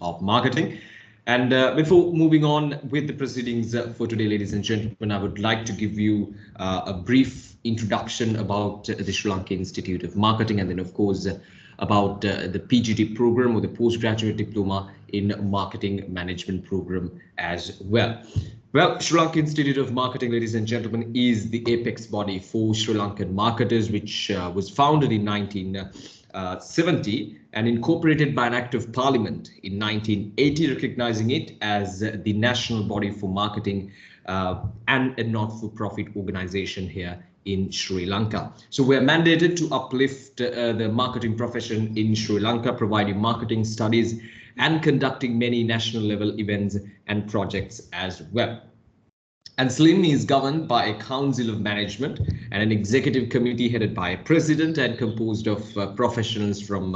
of Marketing. And before moving on with the proceedings for today, ladies and gentlemen, I would like to give you a brief introduction about the Sri Lanka Institute of Marketing, and then, of course, about the PGD program, or the Postgraduate Diploma in Marketing Management program as well. Well, Sri Lanka Institute of Marketing, ladies and gentlemen, is the apex body for Sri Lankan marketers, which was founded in 1970 and incorporated by an act of parliament in 1980, recognizing it as the national body for marketing and a not-for-profit organization here in Sri Lanka. So we're mandated to uplift the marketing profession in Sri Lanka, providing marketing studies and conducting many national level events and projects as well. And SLIM is governed by a council of management and an executive committee headed by a president and composed of professionals from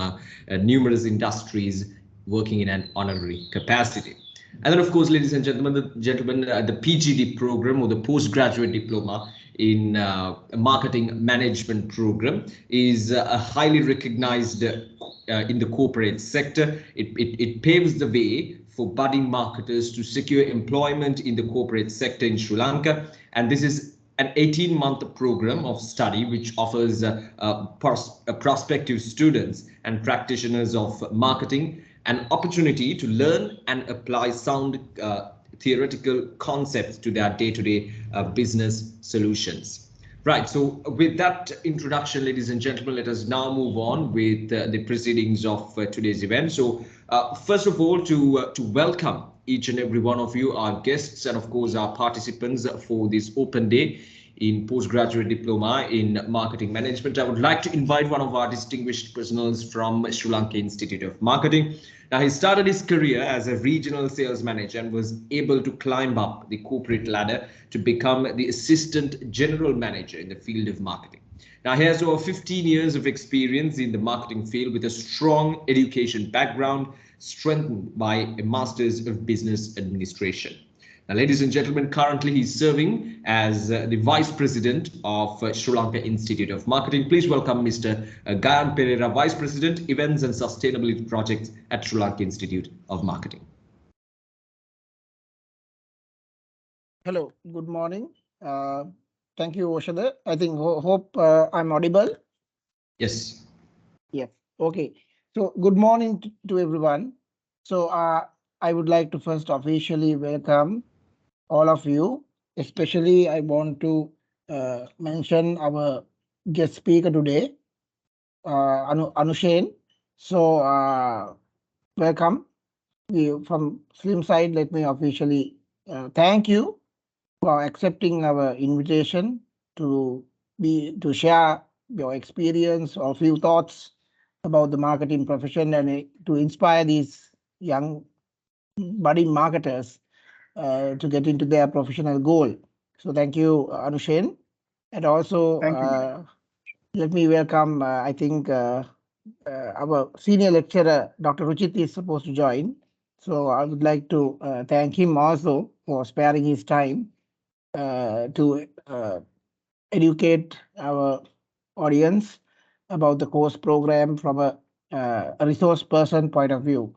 numerous industries working in an honorary capacity. And then, of course, ladies and gentlemen, the PGD program, or the Postgraduate Diploma in Marketing Management program, is highly recognized in the corporate sector. It paves the way for budding marketers to secure employment in the corporate sector in Sri Lanka. And this is an 18-month program of study which offers prospective students and practitioners of marketing an opportunity to learn and apply sound theoretical concepts to their day-to-day business solutions. Right, so with that introduction, ladies and gentlemen, let us now move on with the proceedings of today's event. So first of all, to welcome each and every one of you, our guests, and of course our participants for this open day in Postgraduate Diploma in Marketing Management, I would like to invite one of our distinguished personals from Sri Lanka Institute of Marketing. Now, he started his career as a regional sales manager and was able to climb up the corporate ladder to become the assistant general manager in the field of marketing. Now, he has over 15 years of experience in the marketing field with a strong education background, strengthened by a Master's of Business Administration. Now, ladies and gentlemen, currently he's serving as the Vice President of Sri Lanka Institute of Marketing. Please welcome Mr. Gayan Pereira, Vice President, Events and Sustainability Projects at Sri Lanka Institute of Marketing. Hello, good morning. Thank you, Oshada. I think hope I'm audible. Yes. Yes. Okay. So good morning to everyone. So I would like to first officially welcome all of you. Especially, I want to mention our guest speaker today, Anushane. So welcome. From Slim side, let me officially thank you for accepting our invitation to share your experience or few thoughts about the marketing profession and to inspire these young budding marketers to get into their professional goal. So thank you, Anushane. And also let me welcome, I think our senior lecturer, Dr. Ruchit, is supposed to join. So I would like to thank him also for sparing his time to educate our audience about the course program from a resource person point of view.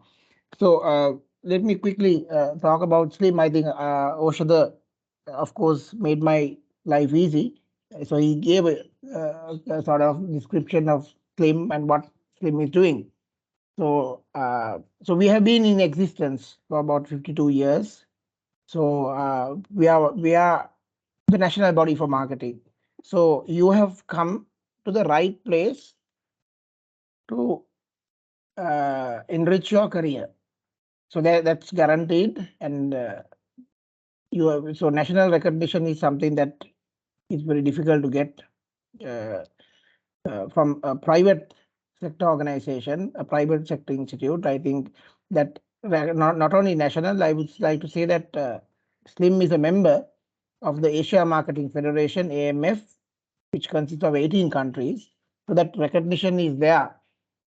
So let me quickly talk about SLIM. I think Oshada, of course, made my life easy. So he gave a sort of description of SLIM and what SLIM is doing. So so we have been in existence for about 52 years. So we are the national body for marketing. So you have come to the right place to enrich your career. So that's guaranteed, and so national recognition is something that is very difficult to get from a private sector organization, a private sector institute. I think that not only national, I would like to say that SLIM is a member of the Asia Marketing Federation, AMF, which consists of 18 countries. So that recognition is there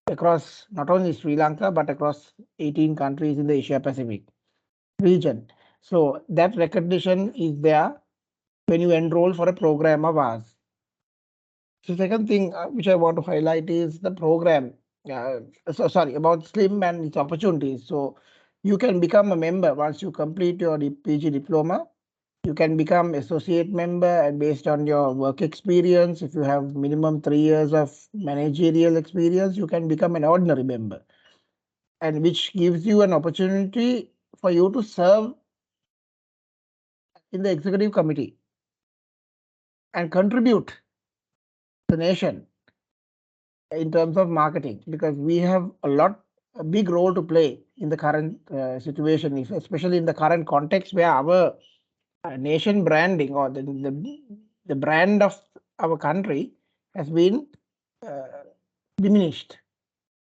across not only Sri Lanka, but across 18 countries in the Asia Pacific region. So that recognition is there when you enroll for a program of ours. So second thing which I want to highlight is the program. About SLIM and its opportunities. So You can become a member once you complete your PG diploma. You can become associate member, and based on your work experience, if you have minimum 3 years of managerial experience, you can become an ordinary member, and which gives you an opportunity for you to serve in the executive committee and contribute to the nation in terms of marketing, because we have a big role to play in the current situation, especially in the current context where our nation branding or the brand of our country has been diminished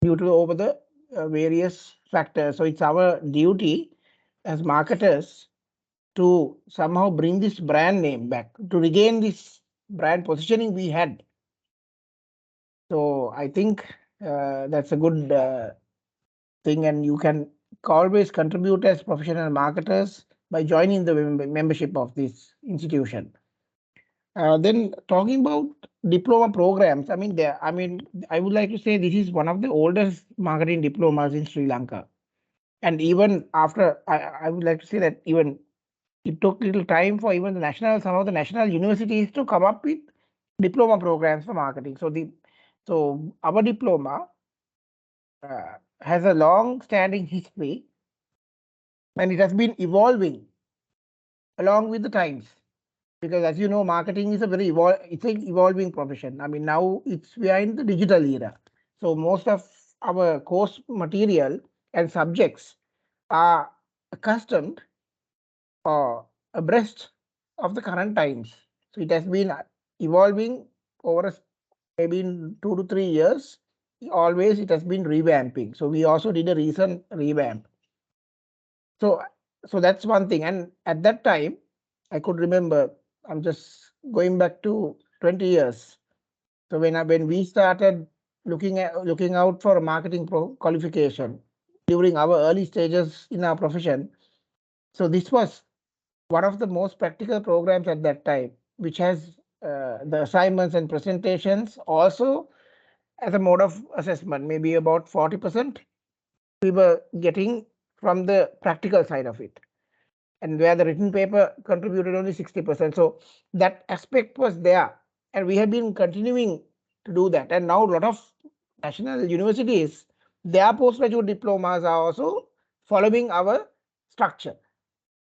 due to over the various factors. So it's our duty as marketers to somehow bring this brand name back, to regain this brand positioning we had. So I think that's a good thing, and you can always contribute as professional marketers by joining the membership of this institution. Then talking about diploma programs, I would like to say this is one of the oldest marketing diplomas in Sri Lanka. And even after, I would like to say that even it took little time for even some of the national universities to come up with diploma programs for marketing. So our diploma has a long-standing history, and it has been evolving along with the times. Because as you know, marketing is an evolving profession. I mean, now we are in the digital era. So most of our course material and subjects are accustomed or abreast of the current times. So it has been evolving over maybe in 2 to 3 years. Always it has been revamping. So we also did a recent revamp. So that's one thing. And at that time, I could remember, I'm just going back to 20 years. So when we started looking out for a marketing qualification during our early stages in our profession, so this was one of the most practical programs at that time, which has the assignments and presentations also as a mode of assessment, maybe about 40% we were getting from the practical side of it, and where the written paper contributed only 60%. So that aspect was there, and we have been continuing to do that. And now a lot of national universities, their postgraduate diplomas are also following our structure.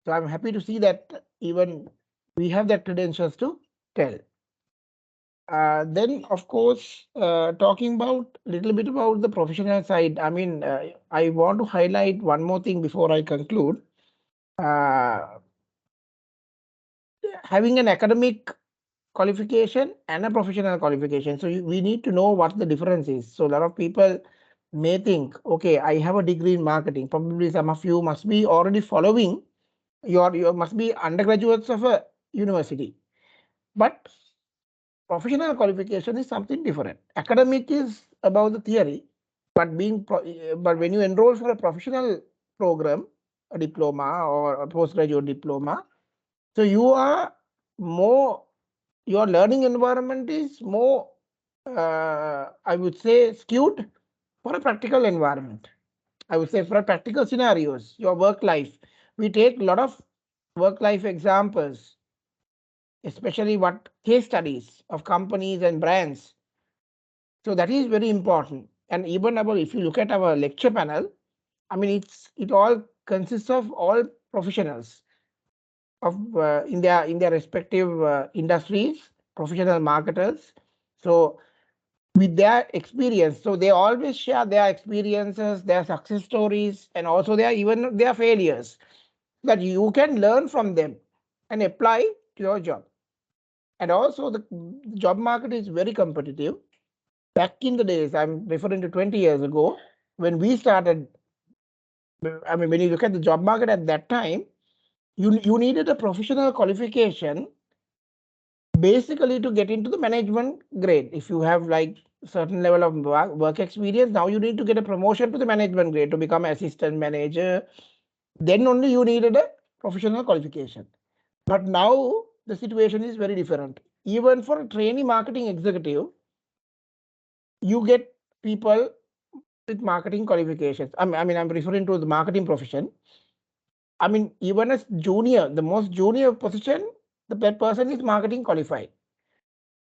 So I'm happy to see that even we have that credentials to tell. Then, of course, talking about a little bit about the professional side, I want to highlight one more thing before I conclude. Having an academic qualification and a professional qualification. So we need to know what the difference is. So a lot of people may think, okay, I have a degree in marketing. Probably some of you must be already following you must be undergraduates of a university. But professional qualification is something different. Academic is about the theory, but when you enroll for a professional program, a diploma or a postgraduate diploma, so your learning environment is more, I would say, skewed for a practical environment. I would say for practical scenarios, your work life. We take a lot of work life examples, especially what case studies of companies and brands. So that is very important. And even if you look at our lecture panel, it all consists of all professionals of in their respective industries, professional marketers. So with their experience, so they always share their experiences, their success stories, and also their failures, that you can learn from them and apply to your job. And also the job market is very competitive. Back in the days, I'm referring to 20 years ago, when we started, when you look at the job market at that time, you needed a professional qualification basically to get into the management grade. If you have like certain level of work experience, now you need to get a promotion to the management grade to become assistant manager. Then only you needed a professional qualification. But now the situation is very different. Even for a trainee marketing executive, you get people with marketing qualifications. I'm referring to the marketing profession. I mean, even as junior, the most junior position, that person is marketing qualified.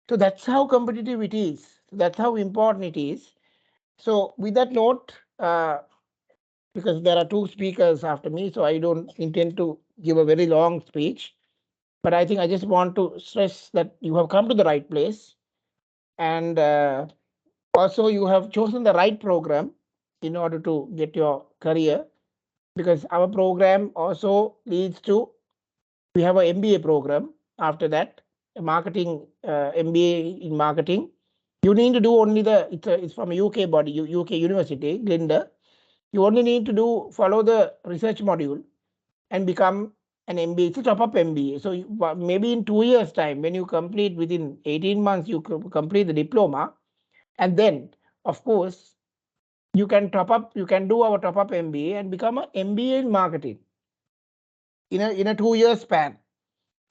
So that's how competitive it is. That's how important it is. So with that note, because there are two speakers after me, so I don't intend to give a very long speech. But I think I just want to stress that you have come to the right place. And also you have chosen the right program in order to get your career, because our program also leads to, we have an MBA program after that, a marketing MBA in marketing. You need to do only it's from a UK body, UK university, Glinda. You only need to follow the research module and become an MBA. It's a top-up MBA. So maybe in 2 years' time, when you complete within 18 months, you complete the diploma, and then, of course, you can top up. You can do our top-up MBA and become an MBA in marketing in a 2-year span.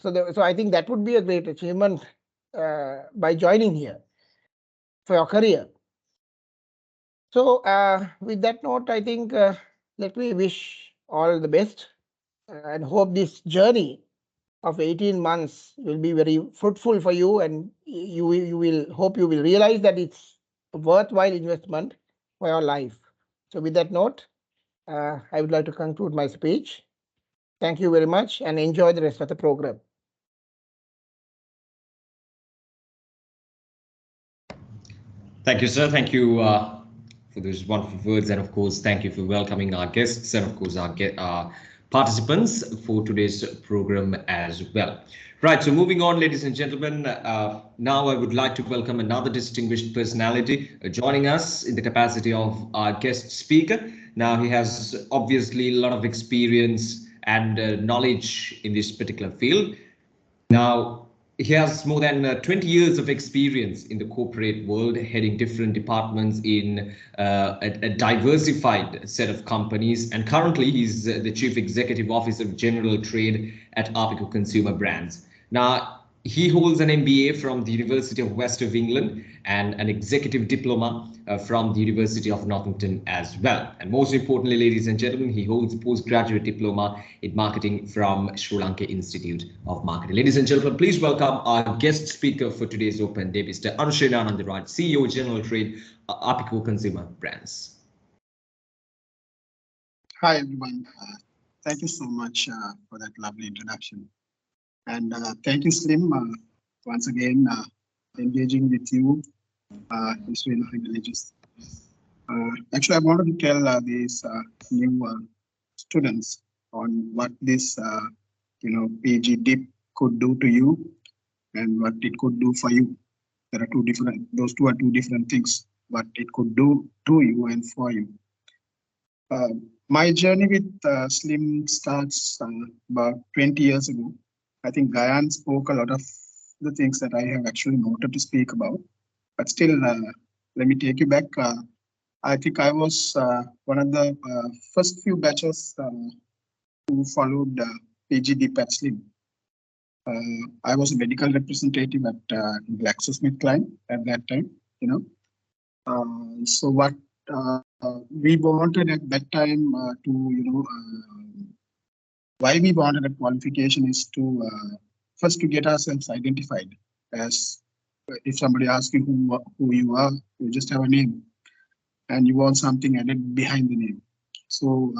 So I think that would be a great achievement by joining here for your career. So with that note, I think let me wish all the best and hope this journey of 18 months will be very fruitful for you, and you will realize that it's a worthwhile investment for your life. So with that note, I would like to conclude my speech. Thank you very much and enjoy the rest of the program. Thank you, sir. Thank you for those wonderful words, and of course, thank you for welcoming our guests and of course our participants for today's program as well. Right, so moving on, ladies and gentlemen, now I would like to welcome another distinguished personality joining us in the capacity of our guest speaker. Now, he has obviously a lot of experience and knowledge in this particular field. Now, he has more than 20 years of experience in the corporate world, heading different departments in a diversified set of companies. And currently, he's the Chief Executive Officer of General Trade at Arpico Consumer Brands. Now, he holds an MBA from the University of West of England and an executive diploma from the University of Northampton as well. And most importantly, ladies and gentlemen, he holds a postgraduate diploma in marketing from Sri Lanka Institute of Marketing. Ladies and gentlemen, please welcome our guest speaker for today's Open Day, Mr. Anushane Anandharaj, CEO, General Trade, Arpico Consumer Brands. Hi, everyone. Thank you so much for that lovely introduction. And thank you, Slim, once again, engaging with you is really privileges. Actually, I wanted to tell these new students on what this, PGDIP could do to you and what it could do for you. There are those two are two different things, what it could do to you and for you. My journey with Slim starts about 20 years ago. I think Gayan spoke a lot of the things that I have actually noted to speak about, but still, let me take you back. I think I was one of the first few batches who followed PGDIP at Slim. I was a medical representative at GlaxoSmithKline at that time, So what we wanted at that time why we wanted a qualification is to first to get ourselves identified. As if somebody asks you who you are, you just have a name, and you want something added behind the name. So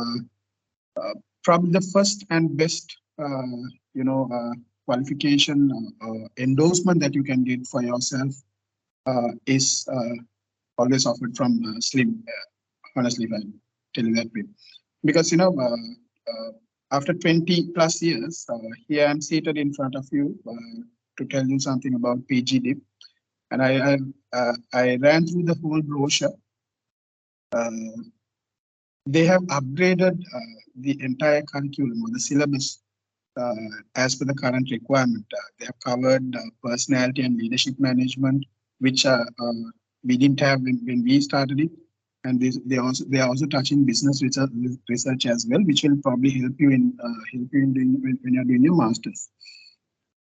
probably the first and best qualification endorsement that you can get for yourself is always offered from Slim. Honestly, if I tell you that way, because after 20 plus years, here I'm seated in front of you to tell you something about PGDIP. And I ran through the whole brochure. They have upgraded the entire curriculum or the syllabus as per the current requirement. They have covered personality and leadership management, which we didn't have when we started it. And they are also touching business research as well, which will probably help you in when you're doing your masters.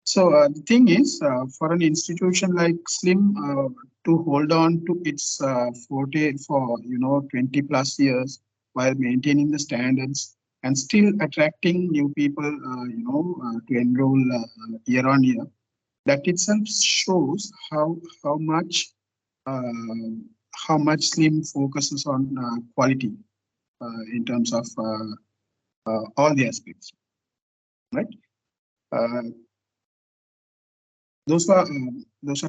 So the thing is, for an institution like Slim to hold on to its forte for 20+ years while maintaining the standards and still attracting new people, to enroll year on year, that itself shows how much Slim focuses on quality in terms of all the aspects, right? Uh, those are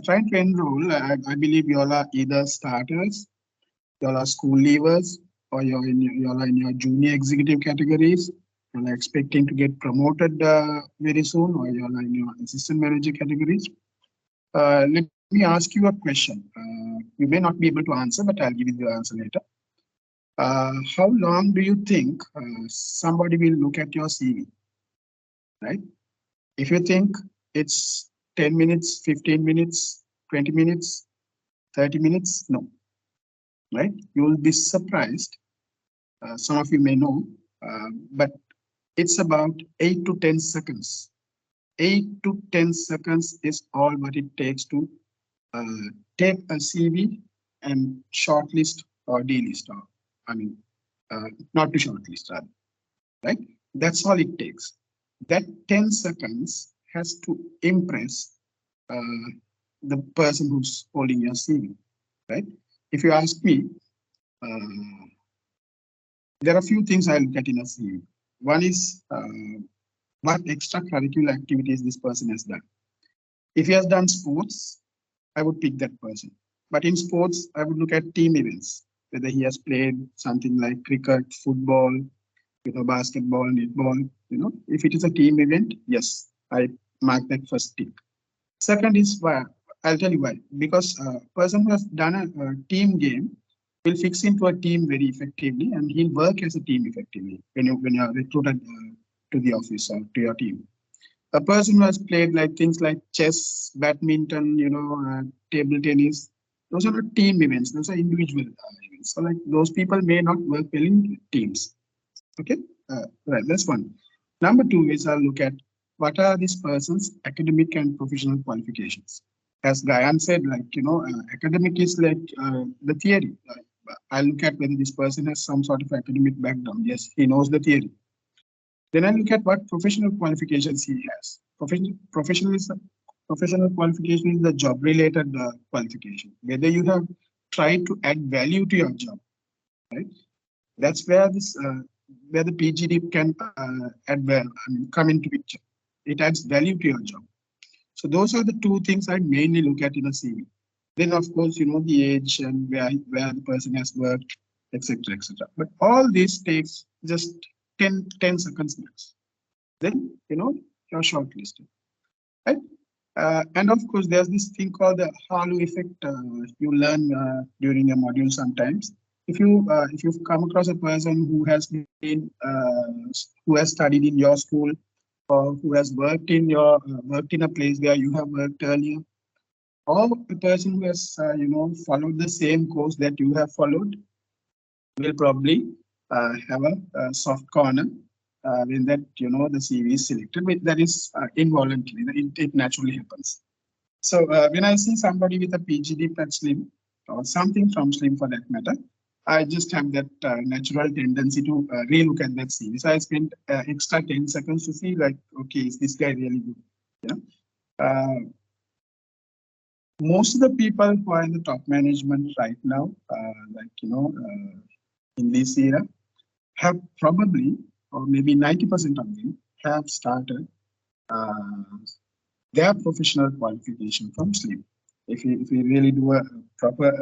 trying to enroll. I believe you all are either starters, you all are school leavers, or you all are in your junior executive categories. You all are expecting to get promoted very soon, or you all are in your assistant manager categories. Let me ask you a question. You may not be able to answer, but I'll give you the answer later. How long do you think somebody will look at your CV, right? If you think it's 10 minutes, 15 minutes, 20 minutes, 30 minutes, no, right? You will be surprised. Some of you may know, but it's about 8 to 10 seconds. 8 to 10 seconds is all what it takes to take a CV and shortlist or delist, or not to shortlist, rather, right? That's all it takes. That 10 seconds has to impress the person who's holding your CV, right? If you ask me, there are a few things I look at in a CV. One is what extracurricular activities this person has done. If he has done sports, I would pick that person. But in sports, I would look at team events, whether he has played something like cricket, football, basketball, netball. If it is a team event, yes, I mark that first tick. Second is why. I'll tell you why. Because a person who has done a team game will fix into a team very effectively, and he'll work as a team effectively when you are recruited to the office or to your team. A person who has played things like chess, badminton, table tennis, those are not team events. Those are individual events. So those people may not work well in teams. Okay, right. That's one. Number two is I'll look at what are this person's academic and professional qualifications. As Gayan said, academic is the theory. I look at whether this person has some sort of academic background. Yes, he knows the theory. Then I look at what professional qualifications he has. Professional qualification is the job-related qualification. Whether you have tried to add value to your job, right? That's where where the PGDIP can come into picture. It adds value to your job. So those are the two things I mainly look at in a CV. Then of course, the age and where the person has worked, etc., etc. But all this takes just 10 seconds max. Then you're shortlisted, right? And of course, there's this thing called the halo effect. You learn during a module sometimes. If you've come across a person who has been who has studied in your school, or who has worked in a place where you have worked earlier, or a person who has followed the same course that you have followed, will probably have a soft corner when that the CV is selected. That is involuntary. It naturally happens. So when I see somebody with a PGDIP at Slim, or something from Slim for that matter, I just have that natural tendency to relook at that CV. So I spent extra 10 seconds to see okay, is this guy really good? Most of the people who are in the top management right now, in this era, have probably, or maybe 90% of them, have started their professional qualification from Slim. If we really do a proper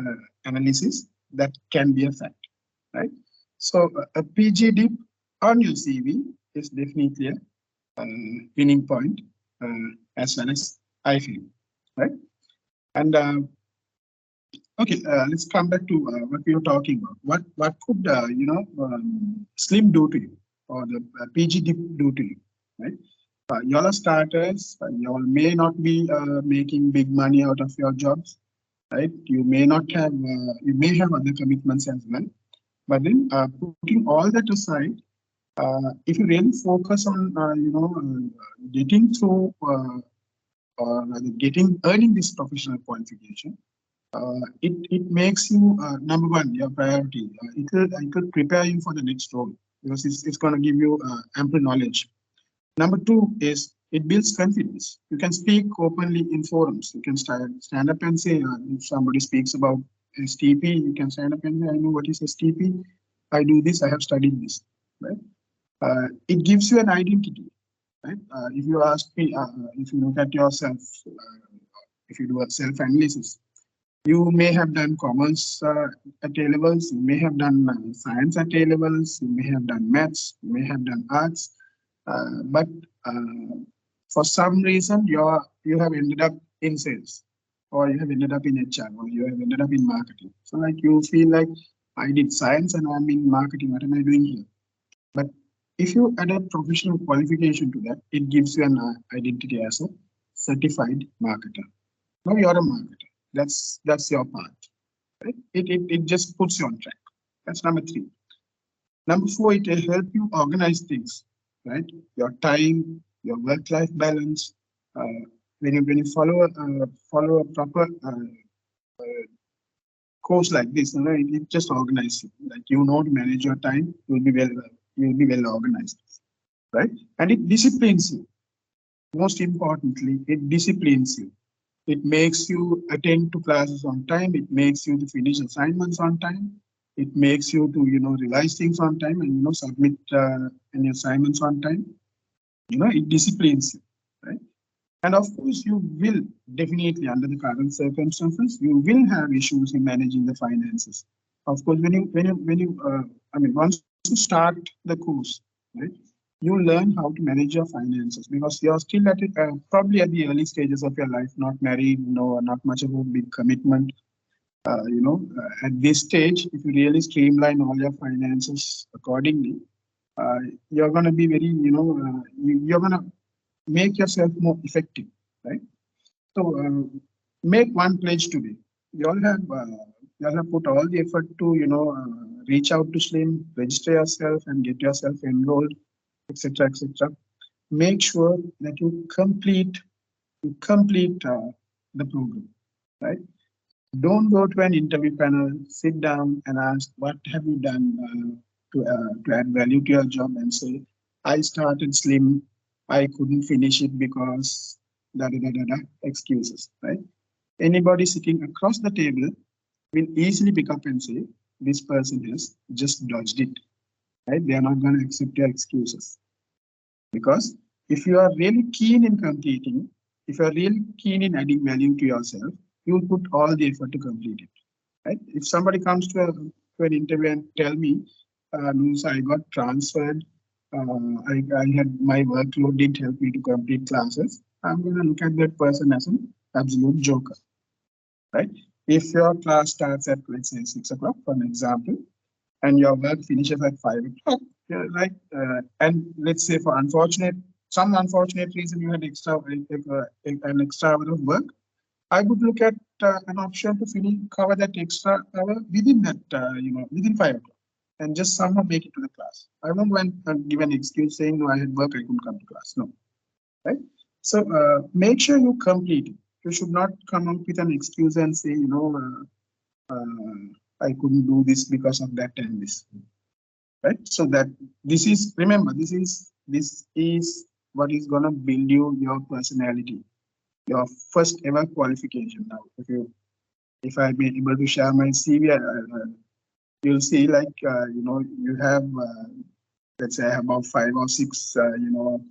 analysis, that can be a fact, right? So a PGDIP on your CV is definitely a winning point, as well as I feel, right? And okay, let's come back to what we were talking about. What could Slim do to you, or the PGDIP do to you, right? You all are starters. You all may not be making big money out of your jobs, right? You may not have. You may have other commitments as well. But then, putting all that aside, if you really focus on getting through or rather earning this professional qualification, it makes you number one, your priority. It will prepare you for the next role because it's going to give you ample knowledge. Number two is it builds confidence. You can speak openly in forums. You can stand up and say, if somebody speaks about STP, you can stand up and say, I know what is STP. I do this. I have studied this. Right? It gives you an identity. Right? If you ask me, if you look at yourself, if you do a self-analysis, you may have done commerce at A levels, you may have done science at A levels, you may have done maths, you may have done arts, but for some reason you have ended up in sales, or you have ended up in HR, or you have ended up in marketing. So like you feel like I did science and I'm in marketing, what am I doing here? But if you add a professional qualification to that, it gives you an identity as a certified marketer. Now you're a marketer. That's your part. Right? It just puts you on track. That's number three. Number four, it will help you organize things, right? Your time, your work-life balance. When you follow a proper course like this, it just organizes you. Like you know to manage your time, you'll be well organized, right? And it disciplines you. Most importantly, it disciplines you. It makes you attend to classes on time. It makes you to finish assignments on time. It makes you to revise things on time and submit any assignments on time. It disciplines you, right? And of course, you will definitely, under the current circumstances, you will have issues in managing the finances. Of course, once you start the course, right, you learn how to manage your finances because you're still at it, probably at the early stages of your life, not married, not much of a big commitment. At this stage, if you really streamline all your finances accordingly, you're going to be very, you're going to make yourself more effective, right? So make one pledge today. You all have put all the effort to, reach out to Slim, register yourself and get yourself enrolled, etc., etc. Make sure that you complete the program, right? Don't go to an interview panel, sit down and ask, what have you done to add value to your job, and say, I started Slim, I couldn't finish it because excuses, right? Anybody sitting across the table will easily pick up and say, this person has just dodged it, right? They are not going to accept your excuses. Because if you are really keen in completing, if you are really keen in adding value to yourself, you will put all the effort to complete it, right? If somebody comes to an interview and tell me, so I got transferred, I had my workload didn't help me to complete classes, I'm going to look at that person as an absolute joker, right? If your class starts at, let's say, 6 o'clock, for an example, and your work finishes at 5 o'clock, right? And let's say for some unfortunate reason you had an extra hour of work, I would look at an option to cover that extra hour within that, within 5 o'clock, and just somehow make it to the class. I won't go and give an excuse saying, no, I had work, I couldn't come to class. No, right? So make sure you complete it. You should not come up with an excuse and say, I couldn't do this because of that and this, right? So that this is, remember, this is what is going to build your personality, your first ever qualification. Now, if I be able to share my CV, you'll see like, you have, let's say I have about 5 or 6,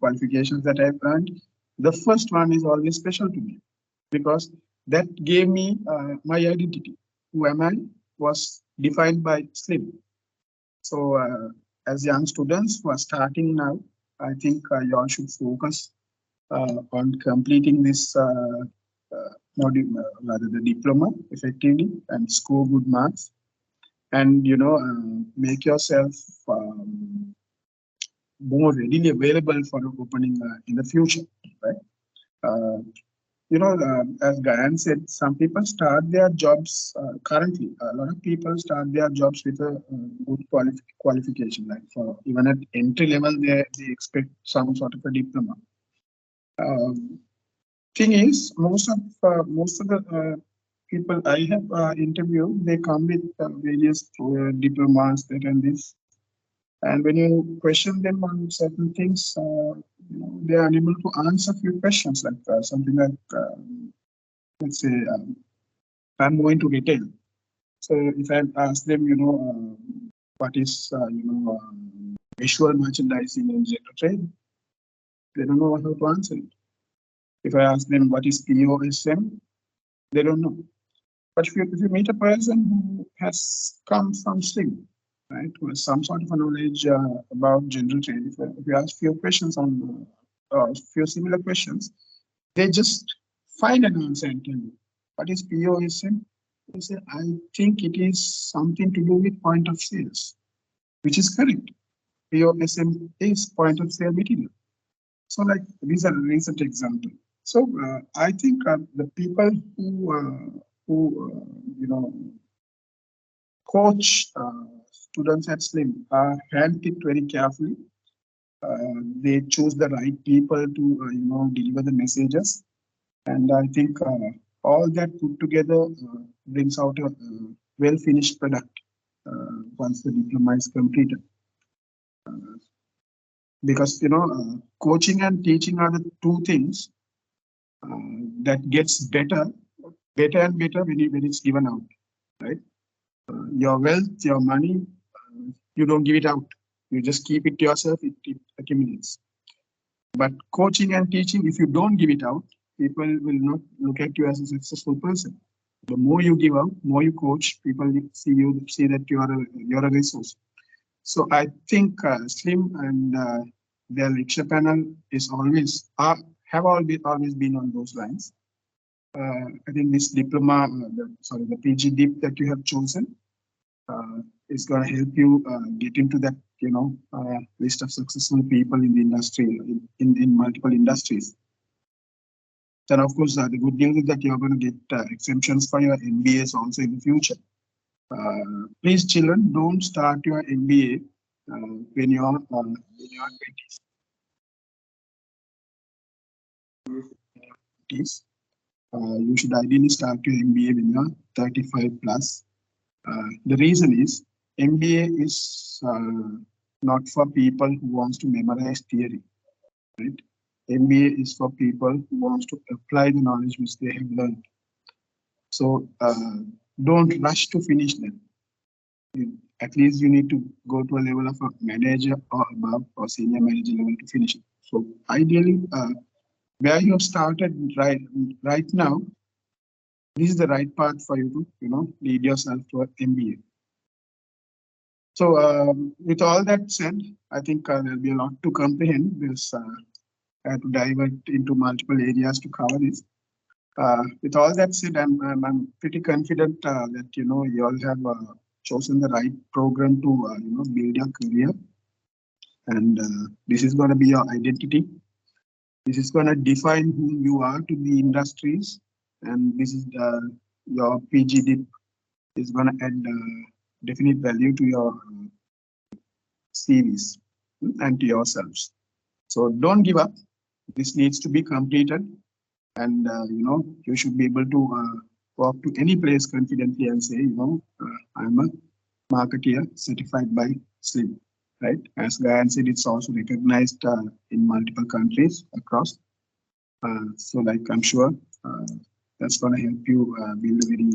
qualifications that I've earned. The first one is always special to me because that gave me my identity. Who am I was defined by Slim. So as young students who are starting now, I think you all should focus on completing this module, rather the diploma effectively, and score good marks, and make yourself more readily available for opening in the future, right? As Gayan said, some people start their jobs currently. A lot of people start their jobs with a good qualification. Like for even at entry level, they expect some sort of a diploma. thing is, most of the people I have interviewed, they come with various diplomas, that and this. And when you question them on certain things, they are unable to answer a few questions, like something like, let's say, I'm going to retail. So if I ask them, what is, visual merchandising in general trade, they don't know how to answer it. If I ask them what is POSM, they don't know. But if you meet a person who has come from SLIM, right, who has some sort of a knowledge about general trade, if you ask few questions on few similar questions, they just find an answer and tell you what is POSM. They say, I think it is something to do with point of sales, which is correct. POSM is point of sale material. So, like, these are recent examples. So I think the people who coach students at SLIM are handpicked very carefully. They choose the right people to deliver the messages, and I think all that put together brings out a well finished product once the diploma is completed. Because coaching and teaching are the two things that gets better and better when it's given out, right? Your wealth, your money, you don't give it out. You just keep it to yourself, it accumulates. But coaching and teaching, if you don't give it out, people will not look at you as a successful person. The more you give out, more you coach, people see that you're a resource. So I think SLIM and their lecture panel is have always been on those lines. I think this diploma, the PGDIP that you have chosen is going to help you get into that, list of successful people in the industry, in multiple industries. Then, of course, the good news is that you're going to get exemptions for your MBAs also in the future. Please, children, don't start your MBA when you're 20s. You should ideally start your MBA when you're 35 plus. The reason is MBA is not for people who wants to memorize theory, right? MBA is for people who wants to apply the knowledge which they have learned. So don't rush to finish them. At least you need to go to a level of a manager or above or senior manager level to finish it. So ideally, where you have started right now, this is the right path for you to lead yourself to an MBA. So with all that said, I think there'll be a lot to comprehend. There's I have to divert into multiple areas to cover this. With all that said, I'm pretty confident that you all have chosen the right program to build your career, and this is going to be your identity. This is going to define who you are to the industries, and this is your PGDIP is going to add definite value to your CVs and to yourselves. So don't give up. This needs to be completed, and you should be able to walk to any place confidently and say, I'm a marketeer certified by SLIM, right? As Gayan said, it's also recognized in multiple countries across. So, like, I'm sure that's going to help you build a very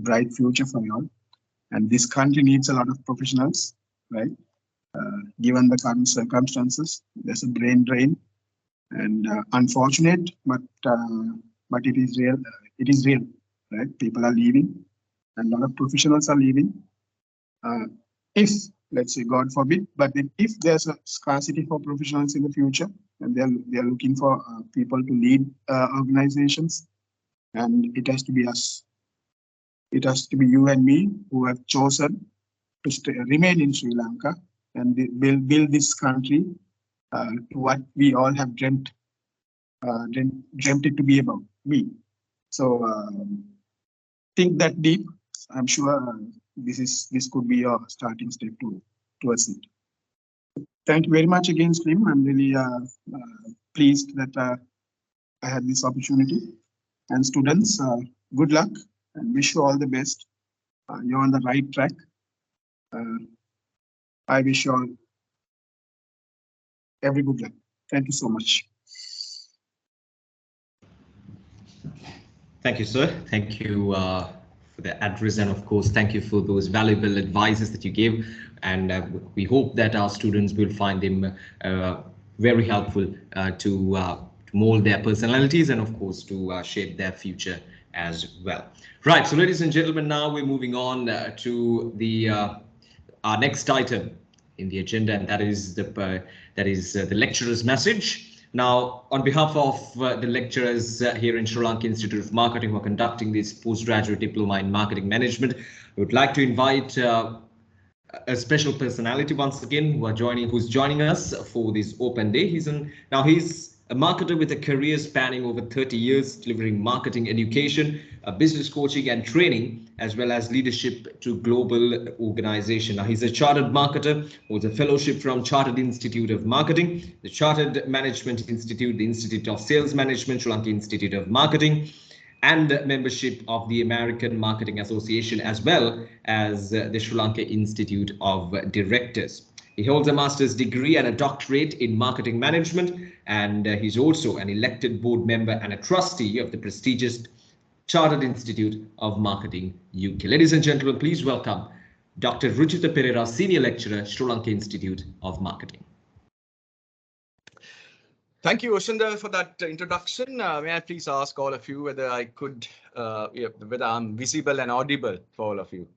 bright future for you all. And this country needs a lot of professionals, right? Given the current circumstances, there's a brain drain, and unfortunate, but it is real. It is real, right? People are leaving, and a lot of professionals are leaving. If, let's say, God forbid, but if there's a scarcity for professionals in the future, and they're looking for people to lead organizations, and it has to be us. It has to be you and me who have chosen to remain in Sri Lanka and build this country to what we all have dreamt it to be about. So think that deep. I'm sure this could be your starting step towards it. Thank you very much again, SLIM. I'm really pleased that I had this opportunity. And students, good luck and wish you all the best. You're on the right track. I wish you all every good luck. Thank you so much. Thank you, sir. Thank you for the address, and of course, thank you for those valuable advices that you gave. And we hope that our students will find them very helpful to mold their personalities and, of course, to shape their future as well. Right. So, ladies and gentlemen, now we're moving on to the our next item in the agenda, and that is the lecturer's message. Now, on behalf of the lecturers here in Sri Lanka Institute of Marketing who are conducting this postgraduate diploma in marketing management, I would like to invite a special personality once again who's joining us for this open day. He's a marketer with a career spanning over 30 years, delivering marketing education, business coaching and training, as well as leadership to global organization. Now, he's a chartered marketer, holds a fellowship from Chartered Institute of Marketing, the Chartered Management Institute, the Institute of Sales Management, Sri Lanka Institute of Marketing, and membership of the American Marketing Association, as well as the Sri Lanka Institute of Directors. He holds a master's degree and a doctorate in marketing management, and he's also an elected board member and a trustee of the prestigious Chartered Institute of Marketing UK. Ladies and gentlemen, please welcome Dr. Ruchita Pereira, Senior Lecturer, Sri Lanka Institute of Marketing. Thank you, Oshinder, for that introduction. May I please ask all of you whether I could, whether I'm visible and audible for all of you?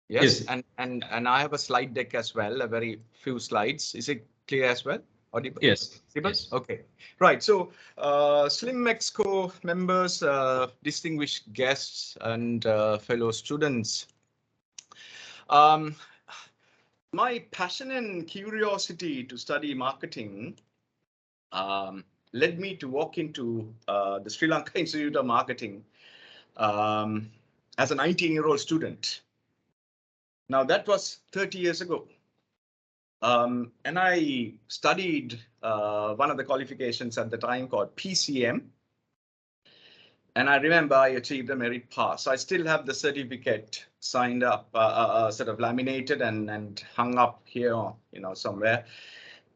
Yes, yes. And I have a slide deck as well, a very few slides. Is it clear as well? Audible? Yes. Yes. Okay. Right. So, Slim Exco members, distinguished guests, and fellow students. My passion and curiosity to study marketing led me to walk into the Sri Lanka Institute of Marketing as a 19-year-old student. Now, that was 30 years ago. And I studied one of the qualifications at the time called PCM. And I remember I achieved a merit pass. I still have the certificate signed up, sort of laminated and hung up here, somewhere.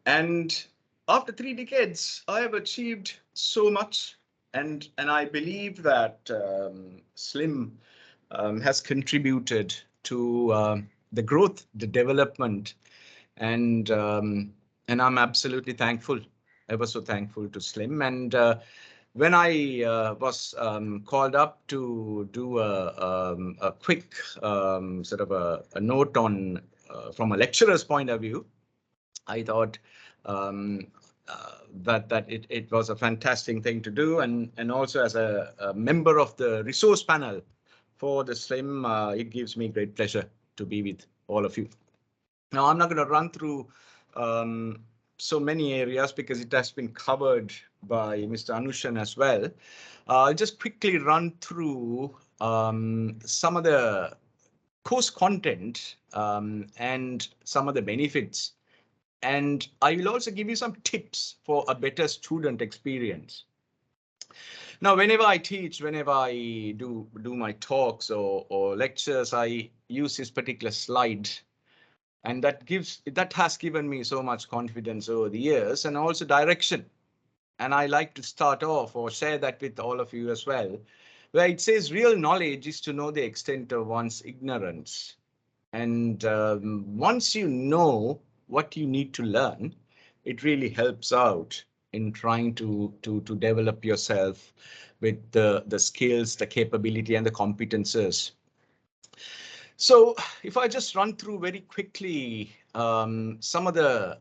And after 3 decades, I have achieved so much. And I believe that Slim has contributed to the growth, the development, and I'm absolutely thankful, ever so thankful to Slim. And when I was called up to do a quick sort of a note on from a lecturer's point of view, I thought that it was a fantastic thing to do, and also as a member of the resource panel for the Slim, it gives me great pleasure to be with all of you. Now, I'm not going to run through so many areas because it has been covered by Mr. Anushane as well. I'll just quickly run through some of the course content and some of the benefits. And I will also give you some tips for a better student experience. Now, whenever I teach, whenever I do my talks or lectures, I use this particular slide. And that has given me so much confidence over the years and also direction. And I like to start off or share that with all of you as well, where it says real knowledge is to know the extent of one's ignorance. And once you know what you need to learn, it really helps out in trying to develop yourself with the skills, the capability, and the competences. So if I just run through very quickly some of the,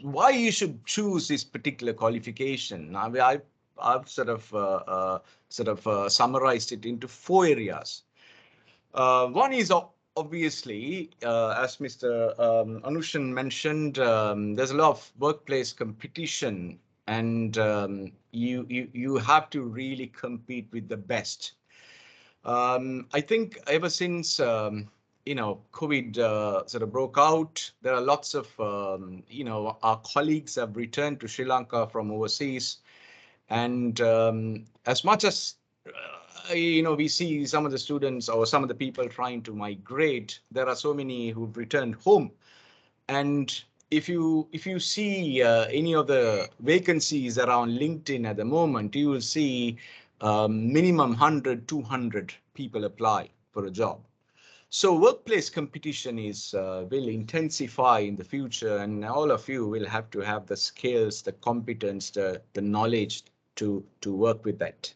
why you should choose this particular qualification. I've sort of summarized it into 4 areas. One is obviously, as Mr. Anushane mentioned, there's a lot of workplace competition, and you have to really compete with the best. I think ever since COVID sort of broke out, there are lots of our colleagues have returned to Sri Lanka from overseas, And as much as we see some of the students or some of the people trying to migrate, there are so many who've returned home. And if you see any of the vacancies around LinkedIn at the moment, you will see minimum 100, 200 people apply for a job. So workplace competition will intensify in the future, and all of you will have to have the skills, the competence, the knowledge to work with that.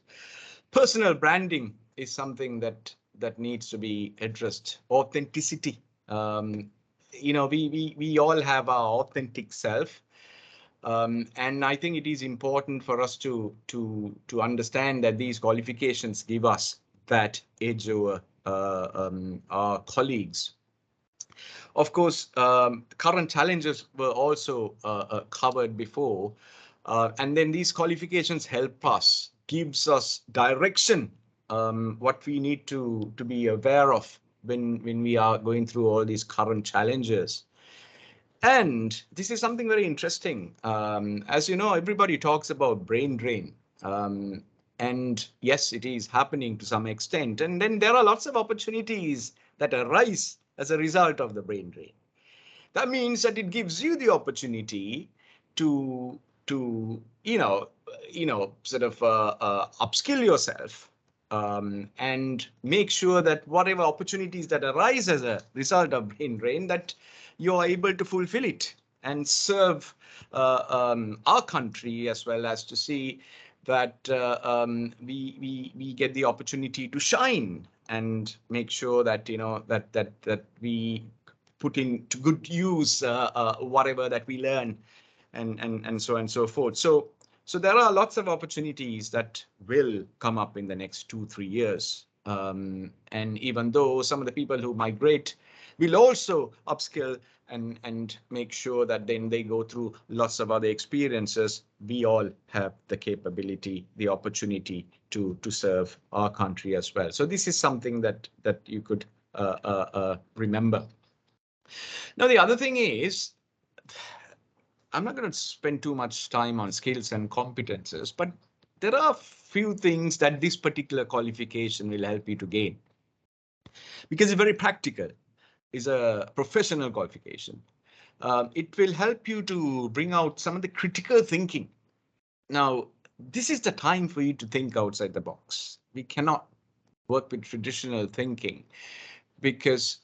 Personal branding is something that needs to be addressed. Authenticity. We all have our authentic self. And I think it is important for us to understand that these qualifications give us that edge over our colleagues. Of course, current challenges were also covered before, and then these qualifications help us, gives us direction, what we need to be aware of when we are going through all these current challenges. And this is something very interesting. As you know, everybody talks about brain drain. And yes, it is happening to some extent. And then there are lots of opportunities that arise as a result of the brain drain. That means that it gives you the opportunity to sort of upskill yourself, and make sure that whatever opportunities that arise as a result of brain drain, that you're able to fulfill it and serve our country, as well as to see that we get the opportunity to shine and make sure that that we put into good use whatever that we learn, and so on and so forth. So there are lots of opportunities that will come up in the next 2-3 years. And even though some of the people who migrate will also upskill and make sure that then they go through lots of other experiences, we all have the capability, the opportunity to serve our country as well. So this is something that you could remember. Now, the other thing is, I'm not going to spend too much time on skills and competences, but there are a few things that this particular qualification will help you to gain, because it's very practical. It's a professional qualification. It will help you to bring out some of the critical thinking. Now, this is the time for you to think outside the box. We cannot work with traditional thinking, because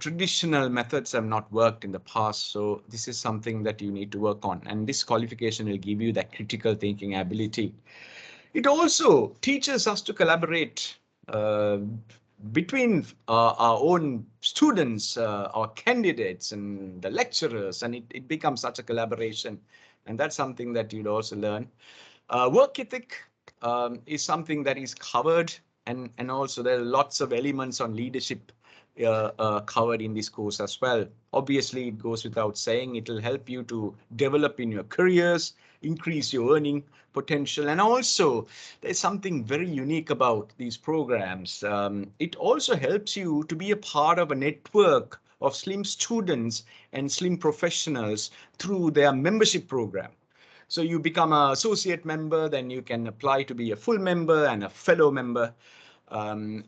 traditional methods have not worked in the past. So this is something that you need to work on. And this qualification will give you that critical thinking ability. It also teaches us to collaborate between our own students, our candidates, and the lecturers. And it becomes such a collaboration. And that's something that you'd also learn. Work ethic is something that is covered. And also there are lots of elements on leadership covered in this course as well. Obviously, it goes without saying, it will help you to develop in your careers, increase your earning potential. And also, there's something very unique about these programs. It also helps you to be a part of a network of SLIM students and SLIM professionals through their membership program. So you become an associate member, then you can apply to be a full member and a fellow member. And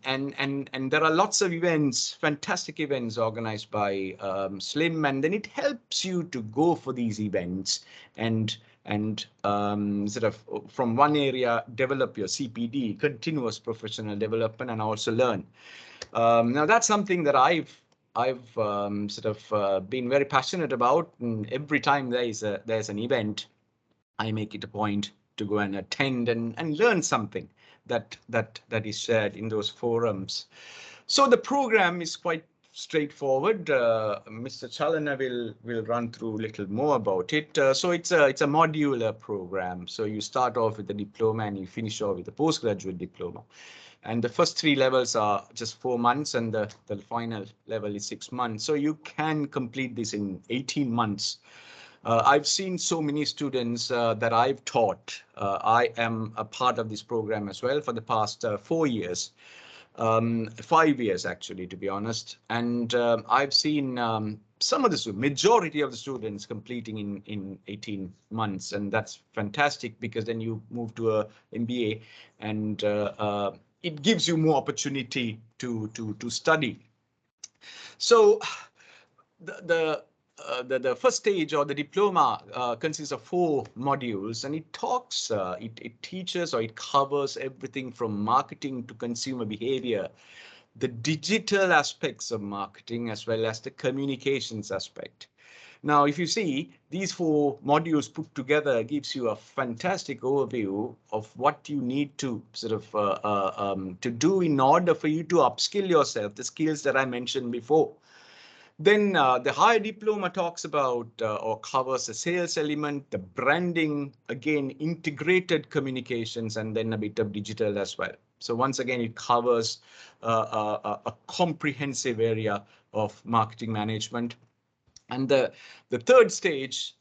there are lots of events, fantastic events organized by SLIM, and then it helps you to go for these events and sort of from one area develop your CPD, continuous professional development, and also learn. Now that's something that I've sort of been very passionate about. And every time there's an event, I make it a point to go and attend and learn something that is shared in those forums. So the program is quite straightforward. Mr. Chalana will run through a little more about it. So it's a modular program. So you start off with the diploma and you finish off with the postgraduate diploma. And the first 3 levels are just 4 months, and the final level is 6 months. So you can complete this in 18 months. I've seen so many students that I've taught. I am a part of this program as well for the past 4 years. 5 years actually, to be honest. And I've seen some of the majority of the students completing in 18 months, and that's fantastic, because then you move to a MBA, and it gives you more opportunity to study. So the first stage, or the diploma, consists of 4 modules, and it talks, it teaches, or it covers everything from marketing to consumer behavior, the digital aspects of marketing, as well as the communications aspect. Now, if you see, these 4 modules put together gives you a fantastic overview of what you need to sort of to do in order for you to upskill yourself, the skills that I mentioned before. Then the higher diploma talks about or covers the sales element, the branding, again, integrated communications, and then a bit of digital as well. So once again, it covers a comprehensive area of marketing management. And the third stage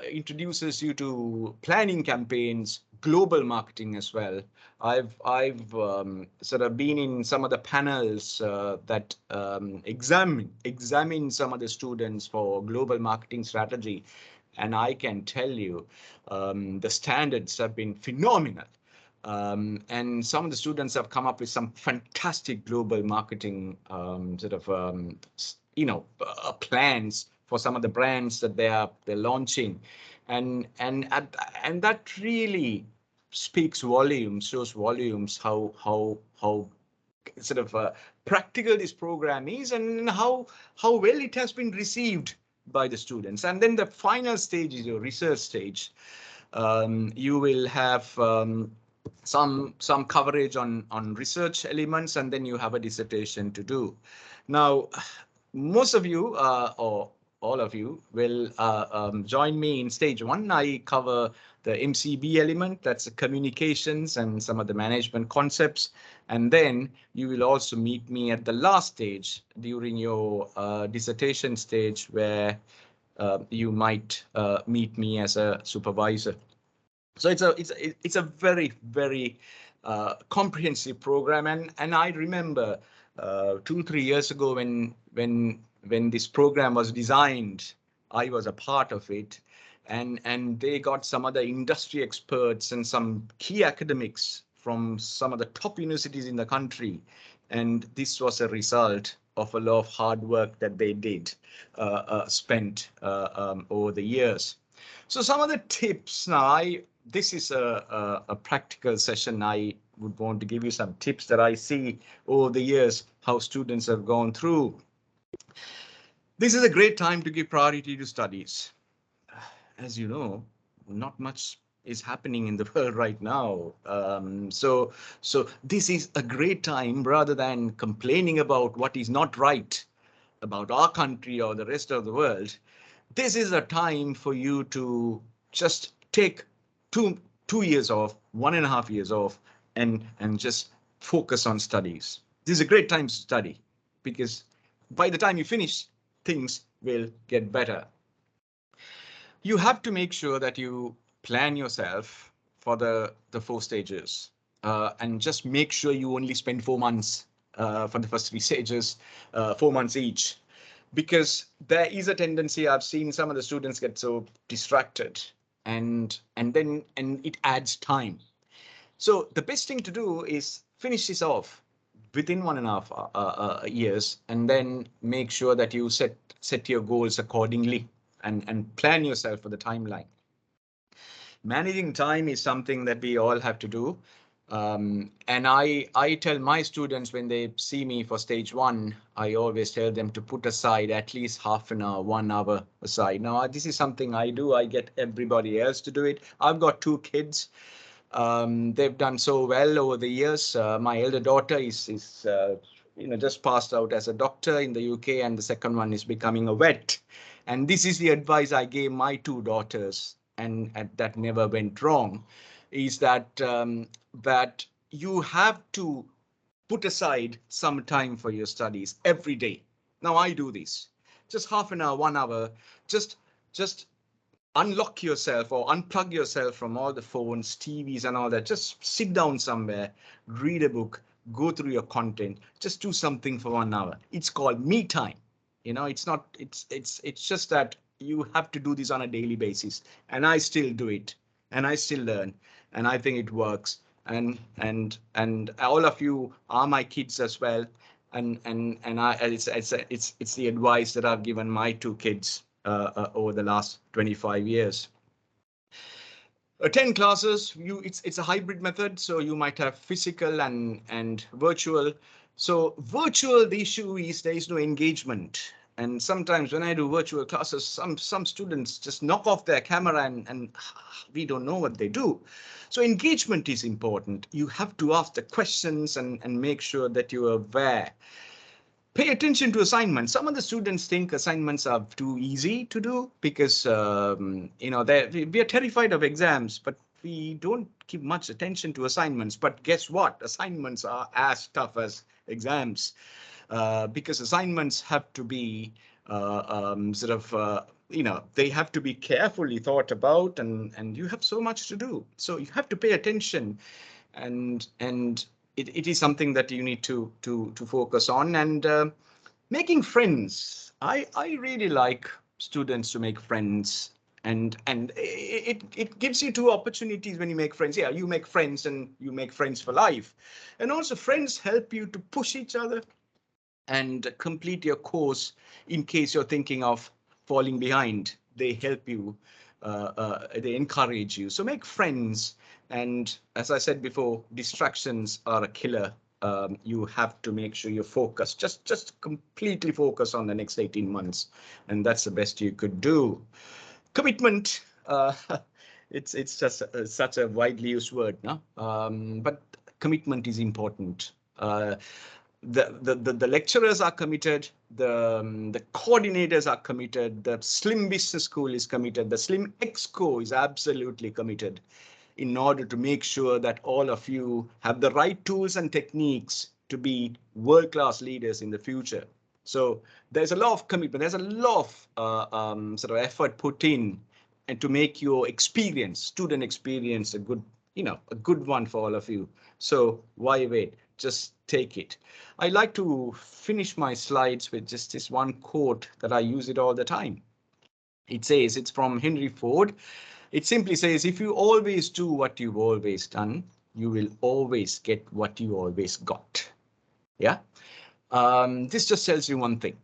introduces you to planning campaigns, global marketing as well. I've sort of been in some of the panels that examine some of the students for global marketing strategy, and I can tell you the standards have been phenomenal. And some of the students have come up with some fantastic global marketing plans for some of the brands that they're launching, and that really speaks volumes, shows volumes how sort of practical this program is, and how well it has been received by the students. And then the final stage is your research stage. You will have some coverage on research elements, and then you have a dissertation to do. Now, most of you or all of you will join me in stage 1. I cover the MCB element, that's the communications and some of the management concepts. And then you will also meet me at the last stage during your dissertation stage, where you might meet me as a supervisor. So it's a very, very comprehensive program, and I remember 2-3 years ago when this program was designed, I was a part of it, and they got some other industry experts and some key academics from some of the top universities in the country, and this was a result of a lot of hard work that they did spent over the years. So some of the tips now, this is a practical session. I would want to give you some tips that I see over the years, how students have gone through. This is a great time to give priority to studies. As you know, not much is happening in the world right now. So this is a great time, rather than complaining about what is not right about our country or the rest of the world. This is a time for you to just take two years off, 1.5 years off, and just focus on studies. This is a great time to study, because by the time you finish, things will get better. You have to make sure that you plan yourself for the 4 stages, and just make sure you only spend 4 months for the first 3 stages, 4 months each, because there is a tendency, I've seen some of the students get so distracted, and it adds time. So the best thing to do is finish this off within 1.5 years, and then make sure that you set your goals accordingly, and plan yourself for the timeline. Managing time is something that we all have to do. And I tell my students, when they see me for stage 1, I always tell them to put aside at least half an hour, 1 hour aside. Now, this is something I do. I get everybody else to do it. I've got 2 kids. They've done so well over the years. My elder daughter is just passed out as a doctor in the UK, and the second one is becoming a vet. And this is the advice I gave my 2 daughters, and that never went wrong, is that that you have to put aside some time for your studies every day. Now, I do this, just half an hour, 1 hour, just unlock yourself or unplug yourself from all the phones, TVs and all that. Just sit down somewhere, read a book, go through your content, just do something for 1 hour. It's called me time. It's just that you have to do this on a daily basis, and I still do it, and I still learn, and I think it works. And all of you are my kids as well, and it's the advice that I've given my 2 kids over the last 25 years. 10 classes, it's a hybrid method, so you might have physical and virtual. So virtual, the issue is there is no engagement. And sometimes when I do virtual classes, some students just knock off their camera and we don't know what they do. So engagement is important. You have to ask the questions and make sure that you are aware. Pay attention to assignments. Some of the students think assignments are too easy to do because, we are terrified of exams, but we don't give much attention to assignments. But guess what? Assignments are as tough as exams because assignments have to be they have to be carefully thought about, and you have so much to do. So you have to pay attention, and it is something that you need to focus on. And making friends. I really like students to make friends, and it gives you 2 opportunities when you make friends. Yeah, you make friends and you make friends for life, and also friends help you to push each other and complete your course in case you're thinking of falling behind. They help you, they encourage you. So make friends. And as I said before, distractions are a killer. You have to make sure you're focused, just completely focus on the next 18 months. And that's the best you could do. Commitment. It's just such a widely used word, no? But commitment is important. The lecturers are committed, the coordinators are committed, the Slim Business School is committed, the Slim Exco is absolutely committed in order to make sure that all of you have the right tools and techniques to be world-class leaders in the future. So there's a lot of commitment, there's a lot of sort of effort put in and to make your experience, student experience, a good one for all of you. So why wait? Just take it. I like to finish my slides with just this one quote that I use it all the time. It says, it's from Henry Ford. It simply says, if you always do what you've always done, you will always get what you always got. Yeah. This just tells you one thing.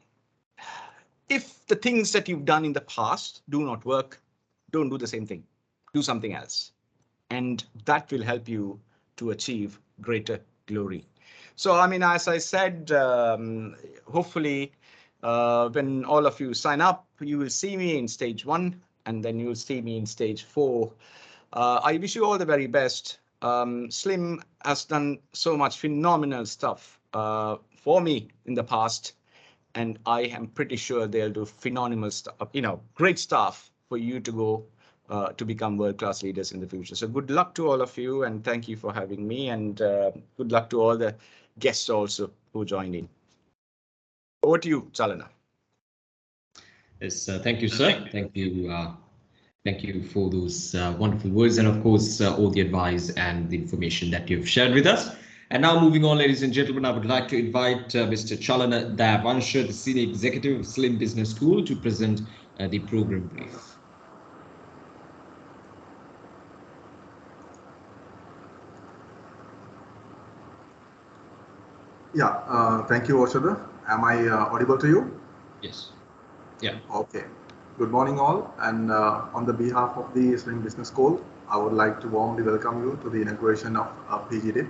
If the things that you've done in the past do not work, don't do the same thing. Do something else. And that will help you to achieve greater glory. So, I mean, as I said, hopefully, when all of you sign up, you will see me in stage 1, and then you will see me in stage 4. I wish you all the very best. Slim has done so much phenomenal stuff for me in the past, and I am pretty sure they'll do phenomenal stuff, great stuff for you to go to become world-class leaders in the future. So good luck to all of you, and thank you for having me, and good luck to all the guests also who joined in. Over to you, Chalana. Yes, thank you, sir. Thank you. Thank you for those wonderful words, and of course, all the advice and the information that you've shared with us. And now moving on, ladies and gentlemen, I would like to invite Mr. Chalana Davansha, the Senior Executive of Slim Business School, to present the program brief. Yeah, thank you, Oshada. Am I audible to you? Yes. Yeah. Okay. Good morning, all. And on the behalf of the Slim Business School, I would like to warmly welcome you to the inauguration of PGDIP,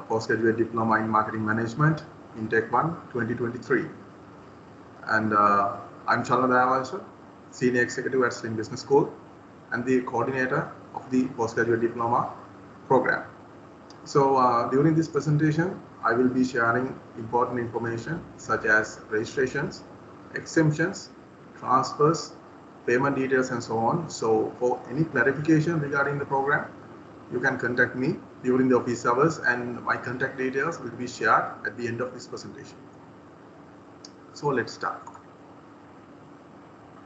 Postgraduate Diploma in Marketing Management, Intake 1, 2023. And I'm Chalana Davansha, Senior Executive at Slim Business School, and the coordinator of the Postgraduate Diploma program. So during this presentation, I will be sharing important information such as registrations, exemptions, transfers, payment details, and so on. So for any clarification regarding the program, you can contact me during the office hours, and my contact details will be shared at the end of this presentation. So let's start.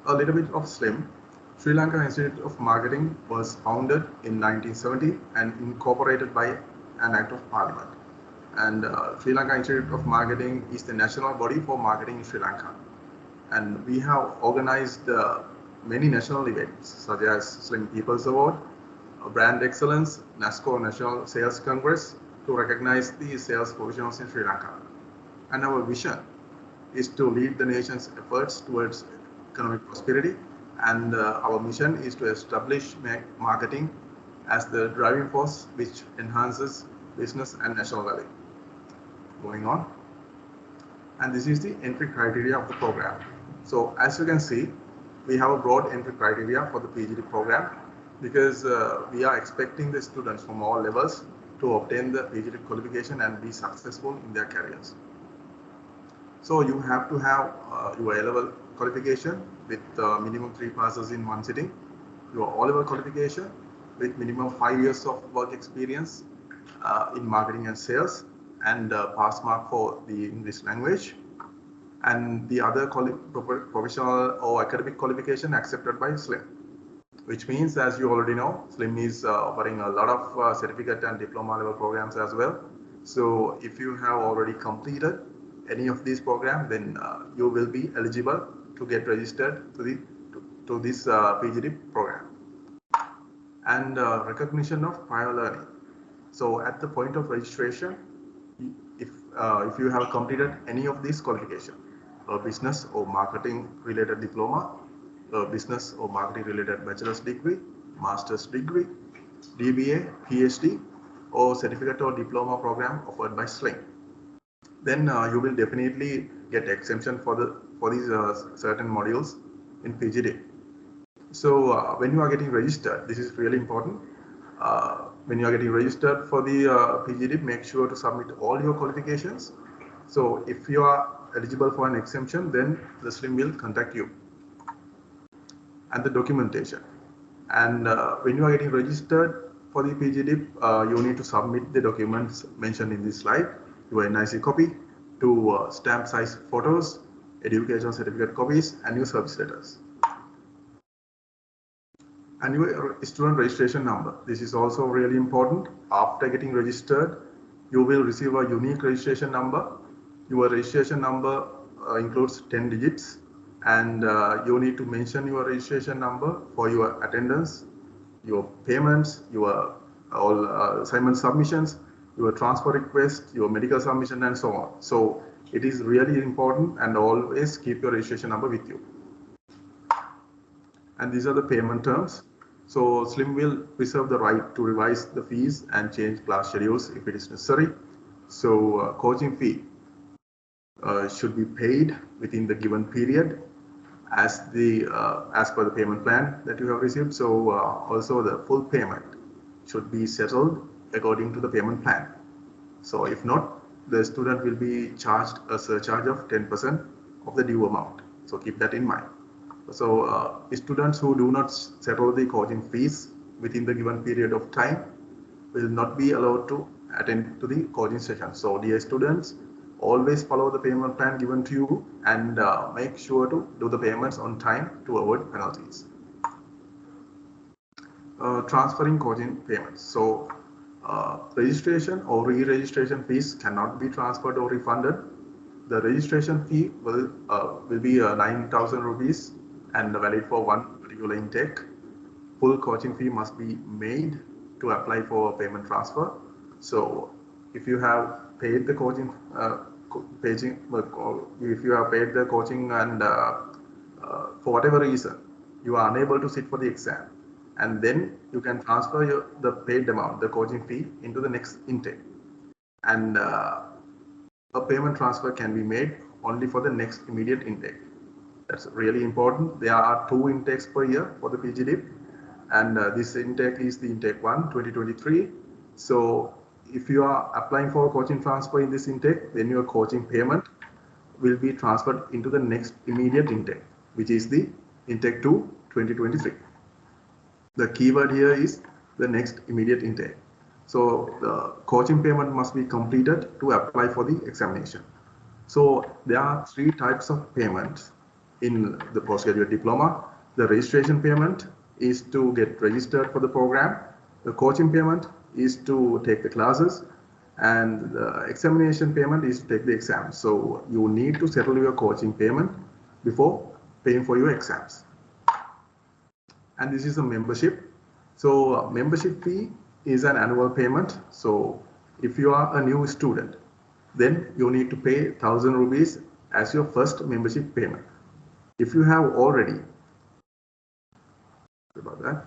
A little bit of Slim. Sri Lanka Institute of Marketing was founded in 1970 and incorporated by an Act of Parliament. And Sri Lanka Institute of Marketing is the national body for marketing in Sri Lanka. And we have organized many national events such as Slim People's Award, Brand Excellence, NASCO National Sales Congress to recognize the sales professionals in Sri Lanka. And our vision is to lead the nation's efforts towards economic prosperity. And our mission is to establish marketing as the driving force which enhances business and national value. Going on. And this is the entry criteria of the program. So as you can see, we have a broad entry criteria for the PGD program because we are expecting the students from all levels to obtain the PGD qualification and be successful in their careers. So you have to have your A-level qualification with minimum 3 passes in one sitting, your O-level qualification with minimum 5 years of work experience in marketing and sales, and pass mark for the English language, and the other professional or academic qualification accepted by SLIM, which means, as you already know, SLIM is offering a lot of certificate and diploma level programs as well. So if you have already completed any of these programs, then you will be eligible to get registered to this PGD program. And recognition of prior learning. So at the point of registration, if you have completed any of these qualifications, a business or marketing related diploma, a business or marketing related bachelor's degree, master's degree, DBA, PhD, or certificate or diploma program offered by SLIM, then you will definitely get exemption for these certain modules in PGD. So when you are getting registered, this is really important. When you are getting registered for the PGD, make sure to submit all your qualifications. So if you are eligible for an exemption, then the SLIM will contact you. And the documentation. And when you are getting registered for the PGD, you need to submit the documents mentioned in this slide, your NIC copy, 2 stamp size photos, education certificate copies, and your service letters. And your student registration number. This is also really important. After getting registered, you will receive a unique registration number. Your registration number includes 10 digits, and you need to mention your registration number for your attendance, your payments, your all assignment submissions, your transfer request, your medical submission, and so on. So it is really important, and always keep your registration number with you. And these are the payment terms. So SLIM will reserve the right to revise the fees and change class schedules if it is necessary. So coaching fee should be paid within the given period as per the payment plan that you have received. So also the full payment should be settled according to the payment plan. So if not, the student will be charged a surcharge of 10% of the due amount. So keep that in mind. So students who do not settle the coaching fees within the given period of time will not be allowed to attend to the coaching session. So dear students, always follow the payment plan given to you, and make sure to do the payments on time to avoid penalties. Transferring coaching payments. So registration or re-registration fees cannot be transferred or refunded. The registration fee will be 9,000 rupees and valid for one particular intake. Full coaching fee must be made to apply for a payment transfer. So if you have paid the coaching, if you have paid the coaching and for whatever reason you are unable to sit for the exam, and then you can transfer the paid amount, the coaching fee, into the next intake. And a payment transfer can be made only for the next immediate intake. That's really important. There are 2 intakes per year for the PGDIP, and this intake is the intake 1, 2023. So if you are applying for a coaching transfer in this intake, then your coaching payment will be transferred into the next immediate intake, which is the intake 2, 2023. The keyword here is the next immediate intake. So the coaching payment must be completed to apply for the examination. So there are 3 types of payments in the postgraduate diploma. The registration payment is to get registered for the program. The coaching payment is to take the classes, And the examination payment is to take the exam. So you need to settle your coaching payment before paying for your exams. And this is a membership. So membership fee is an annual payment. So if you are a new student, then you need to pay 1,000 rupees as your first membership payment. If you have already, about that,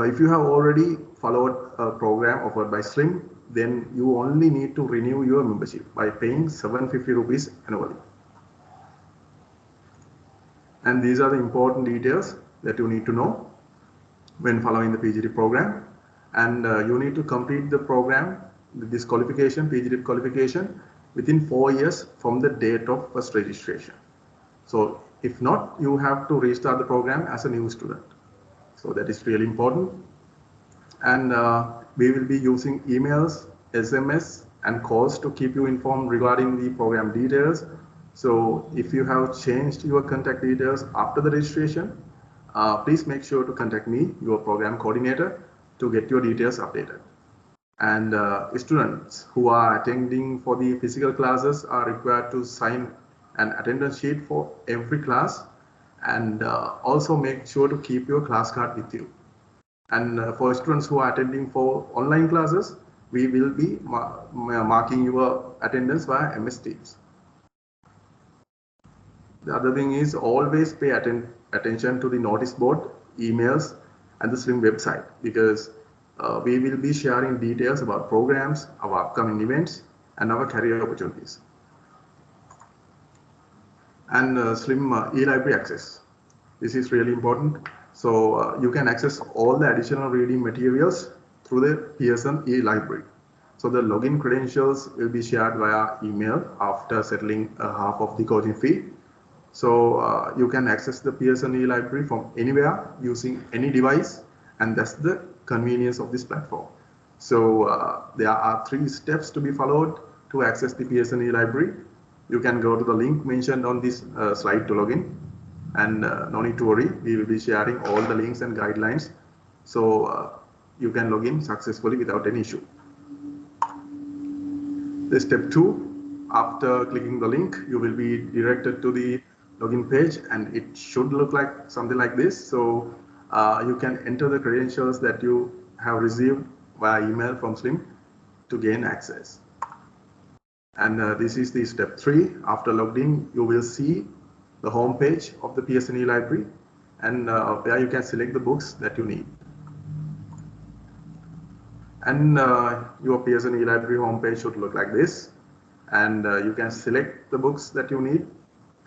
if you have already followed a program offered by Slim, then you only need to renew your membership by paying 750 rupees annually. And these are the important details that you need to know when following the PGDIP program. And you need to complete the program, this qualification, PGDIP qualification, within 4 years from the date of first registration. So if not, you have to restart the program as a new student. So that is really important. And we will be using emails, SMS, and calls to keep you informed regarding the program details. So if you have changed your contact details after the registration, please make sure to contact me, your program coordinator, to get your details updated. And students who are attending for the physical classes are required to sign an attendance sheet for every class, and also make sure to keep your class card with you. And for students who are attending for online classes, we will be marking your attendance via MS Teams. The other thing is always pay attention to the notice board, emails, and the Slim website, because we will be sharing details about programs, our upcoming events, and our career opportunities. And Slim e-library access. This is really important. So you can access all the additional reading materials through the Pearson e-library. So the login credentials will be shared via email after settling half of the coaching fee. So you can access the Pearson e-library from anywhere using any device, and that's the convenience of this platform. So there are 3 steps to be followed to access the Pearson e-library. You can go to the link mentioned on this slide to log in, and no need to worry, we will be sharing all the links and guidelines, so you can log in successfully without any issue. The step 2, after clicking the link, you will be directed to the login page, and it should look like something like this. So you can enter the credentials that you have received via email from Slim to gain access. And this is the step 3. After logged in, you will see the home page of the Pearson e-library, and where you can select the books that you need. And your Pearson e-library homepage should look like this, and you can select the books that you need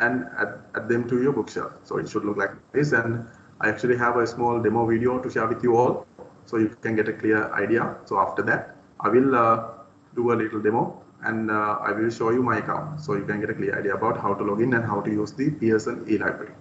and add them to your bookshelf. So it should look like this, and I actually have a small demo video to share with you all, so you can get a clear idea. So after that, I will do a little demo, and I will show you my account, so you can get a clear idea about how to log in and how to use the Pearson e-library.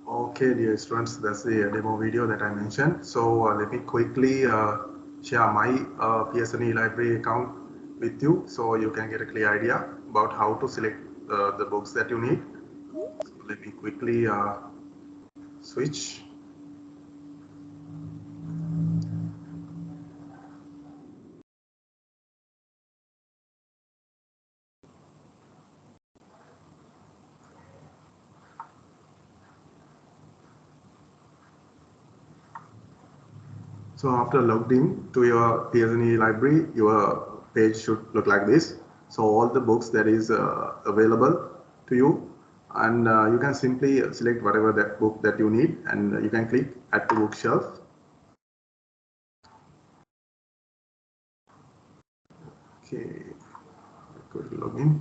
Okay, dear students, that's the demo video that I mentioned. So let me quickly share my PSNE library account with you so you can get a clear idea about how to select the books that you need. So let me quickly switch. So after logged in to your PSNE library, your page should look like this. So all the books that is available to you, and you can simply select whatever that book that you need, and you can click add to bookshelf. Okay, go to login.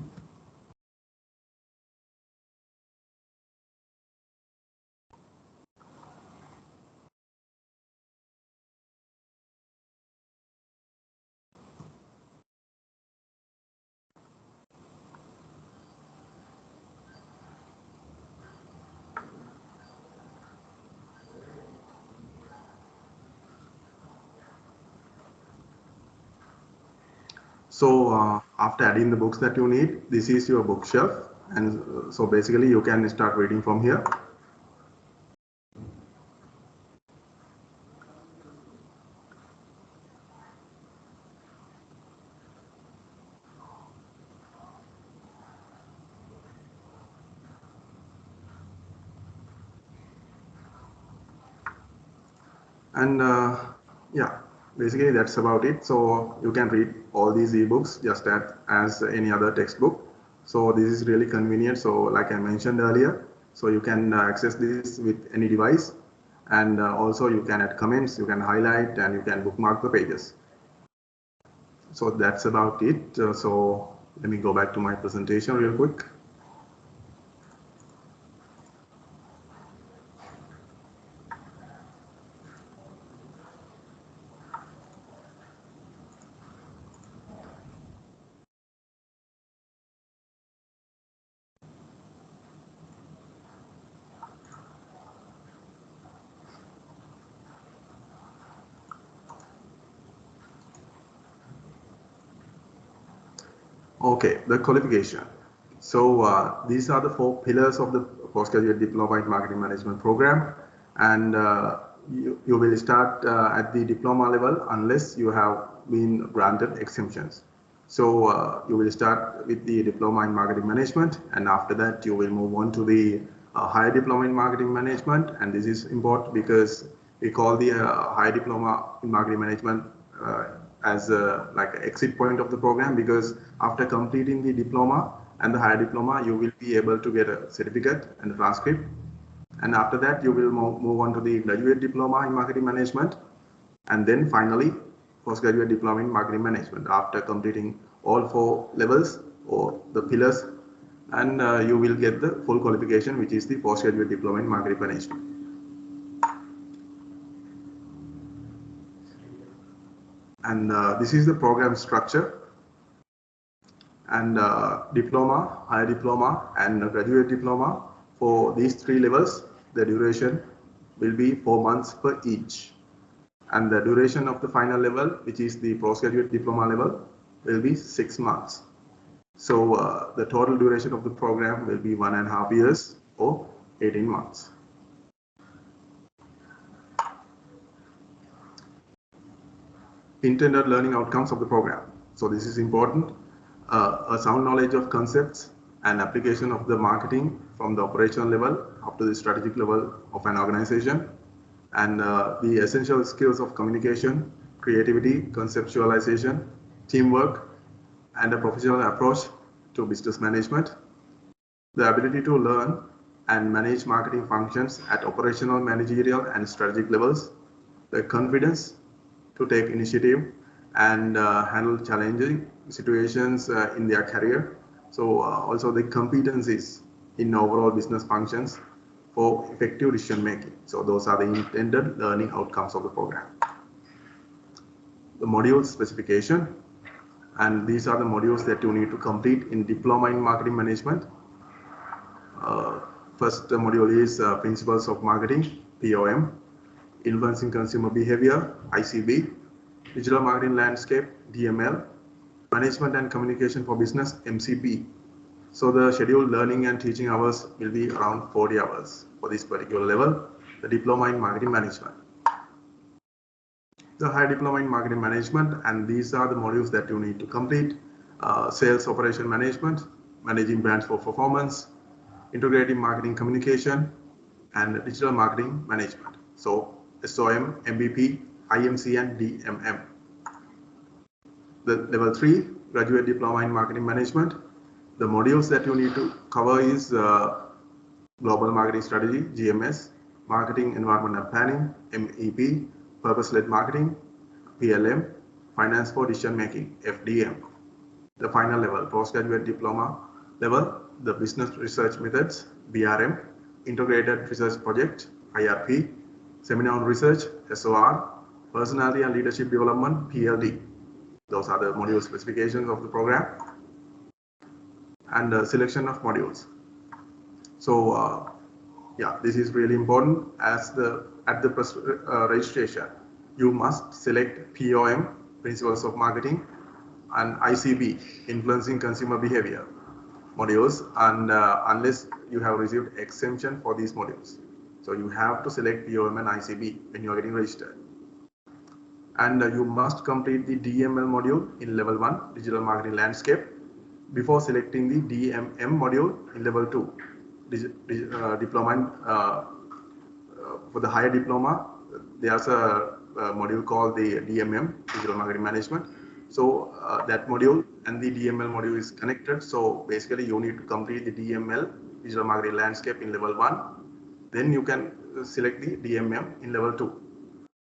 So after adding the books that you need, this is your bookshelf, and so basically you can start reading from here. And yeah, basically that's about it. So you can read all these ebooks just as any other textbook. So this is really convenient. So like I mentioned earlier, so you can access this with any device, and also you can add comments, you can highlight, and you can bookmark the pages. So that's about it. So let me go back to my presentation real quick. Okay, the qualification. So these are the 4 pillars of the postgraduate diploma in marketing management program, and you will start at the diploma level unless you have been granted exemptions. So you will start with the diploma in marketing management, and after that you will move on to the higher diploma in marketing management. And this is important because we call the higher diploma in marketing management as like an exit point of the program, because after completing the diploma and the higher diploma, you will be able to get a certificate and a transcript. And after that, you will move on to the graduate diploma in marketing management. And then finally, postgraduate diploma in marketing management after completing all 4 levels or the pillars. And you will get the full qualification, which is the postgraduate diploma in marketing management. And this is the program structure. And diploma, higher diploma, and graduate diploma, for these 3 levels, the duration will be 4 months per each. And the duration of the final level, which is the postgraduate diploma level, will be 6 months. So the total duration of the program will be 1.5 years or 18 months. Intended learning outcomes of the program. So this is important. A sound knowledge of concepts and application of the marketing from the operational level up to the strategic level of an organization, and the essential skills of communication, creativity, conceptualization, teamwork, and a professional approach to business management. The ability to learn and manage marketing functions at operational, managerial, and strategic levels. The confidence to take initiative and handle challenging situations in their career. So also the competencies in overall business functions for effective decision making. So those are the intended learning outcomes of the program. The module specification, and these are the modules that you need to complete in Diploma in Marketing Management. First module is Principles of Marketing, POM, Influencing Consumer Behavior, ICB, Digital Marketing Landscape, DML, Management and Communication for Business, MCB. So the scheduled learning and teaching hours will be around 40 hours for this particular level, the Diploma in Marketing Management. The Higher Diploma in Marketing Management, and these are the modules that you need to complete. Sales Operation Management, Managing Brands for Performance, Integrating Marketing Communication, and Digital Marketing Management. So SOM, MVP, IMC, and DMM. The level 3, Graduate Diploma in Marketing Management. The modules that you need to cover is Global Marketing Strategy, GMS, Marketing Environment and Planning, MEP, Purpose-Led Marketing, PLM, Finance for Decision Making, FDM. The final level, Postgraduate Diploma level, the Business Research Methods, BRM, Integrated Research Project, IRP, Seminar on Research, SOR, Personality and Leadership Development, PLD. Those are the module specifications of the program. And selection of modules. So yeah, this is really important. As at the registration, you must select POM, Principles of Marketing, and ICB, Influencing Consumer Behavior modules, and unless you have received exemption for these modules. So you have to select POM and ICB when you are getting registered. And you must complete the DML module in level 1, Digital Marketing Landscape, before selecting the DMM module in level 2, diploma. For the higher diploma, there's a module called the DMM, Digital Marketing Management. So that module and the DML module is connected. So basically you need to complete the DML, Digital Marketing Landscape, in level 1. Then you can select the DMM in level 2,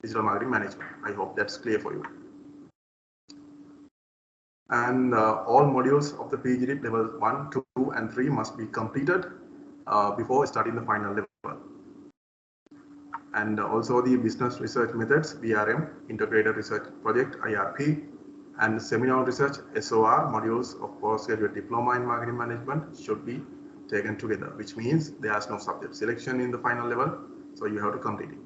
Digital Marketing Management. I hope that's clear for you. And all modules of the PGDIP level 1, 2, and 3 must be completed before starting the final level. And also the Business Research Methods, BRM, Integrated Research Project, IRP, and Seminar Research, SOR modules of Postgraduate Diploma in Marketing Management should be taken together, which means there is no subject selection in the final level, so you have to complete it.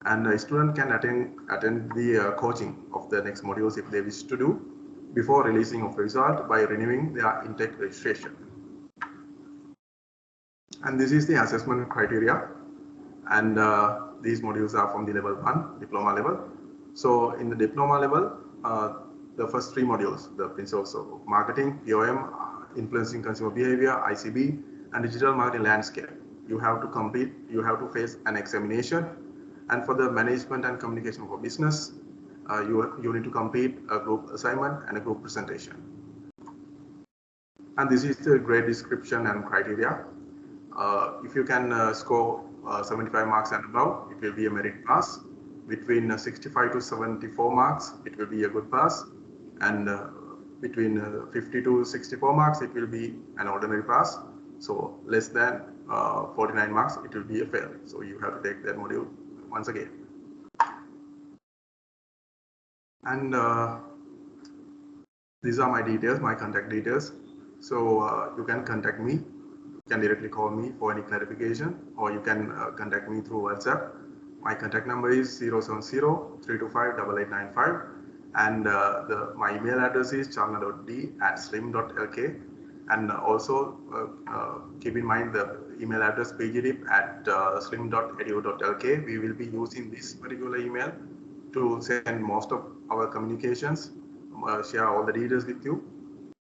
And a student can attend the coaching of the next modules if they wish to do before releasing of the result by renewing their intake registration. And this is the assessment criteria, and these modules are from the level 1 diploma level. So in the diploma level, the first 3 modules, the Principles of Marketing, POM, Influencing Consumer Behavior, ICB, and Digital Marketing Landscape, you have to complete, you have to face an examination. And for the Management and Communication for Business, you need to complete a group assignment and a group presentation. And this is the grade description and criteria. If you can score 75 marks and above, it will be a merit pass. Between 65 to 74 marks, it will be a good pass. And between 50 to 64 marks, it will be an ordinary pass. So less than 49 marks, it will be a fail. So you have to take that module once again. And these are my details, my contact details. So you can contact me. You can directly call me for any clarification, or you can contact me through WhatsApp. My contact number is 070-325-8895, and my email address is chalna.d@slim.lk. And also keep in mind the email address pgdip@slim.edu.lk. We will be using this particular email to send most of our communications, share all the details with you.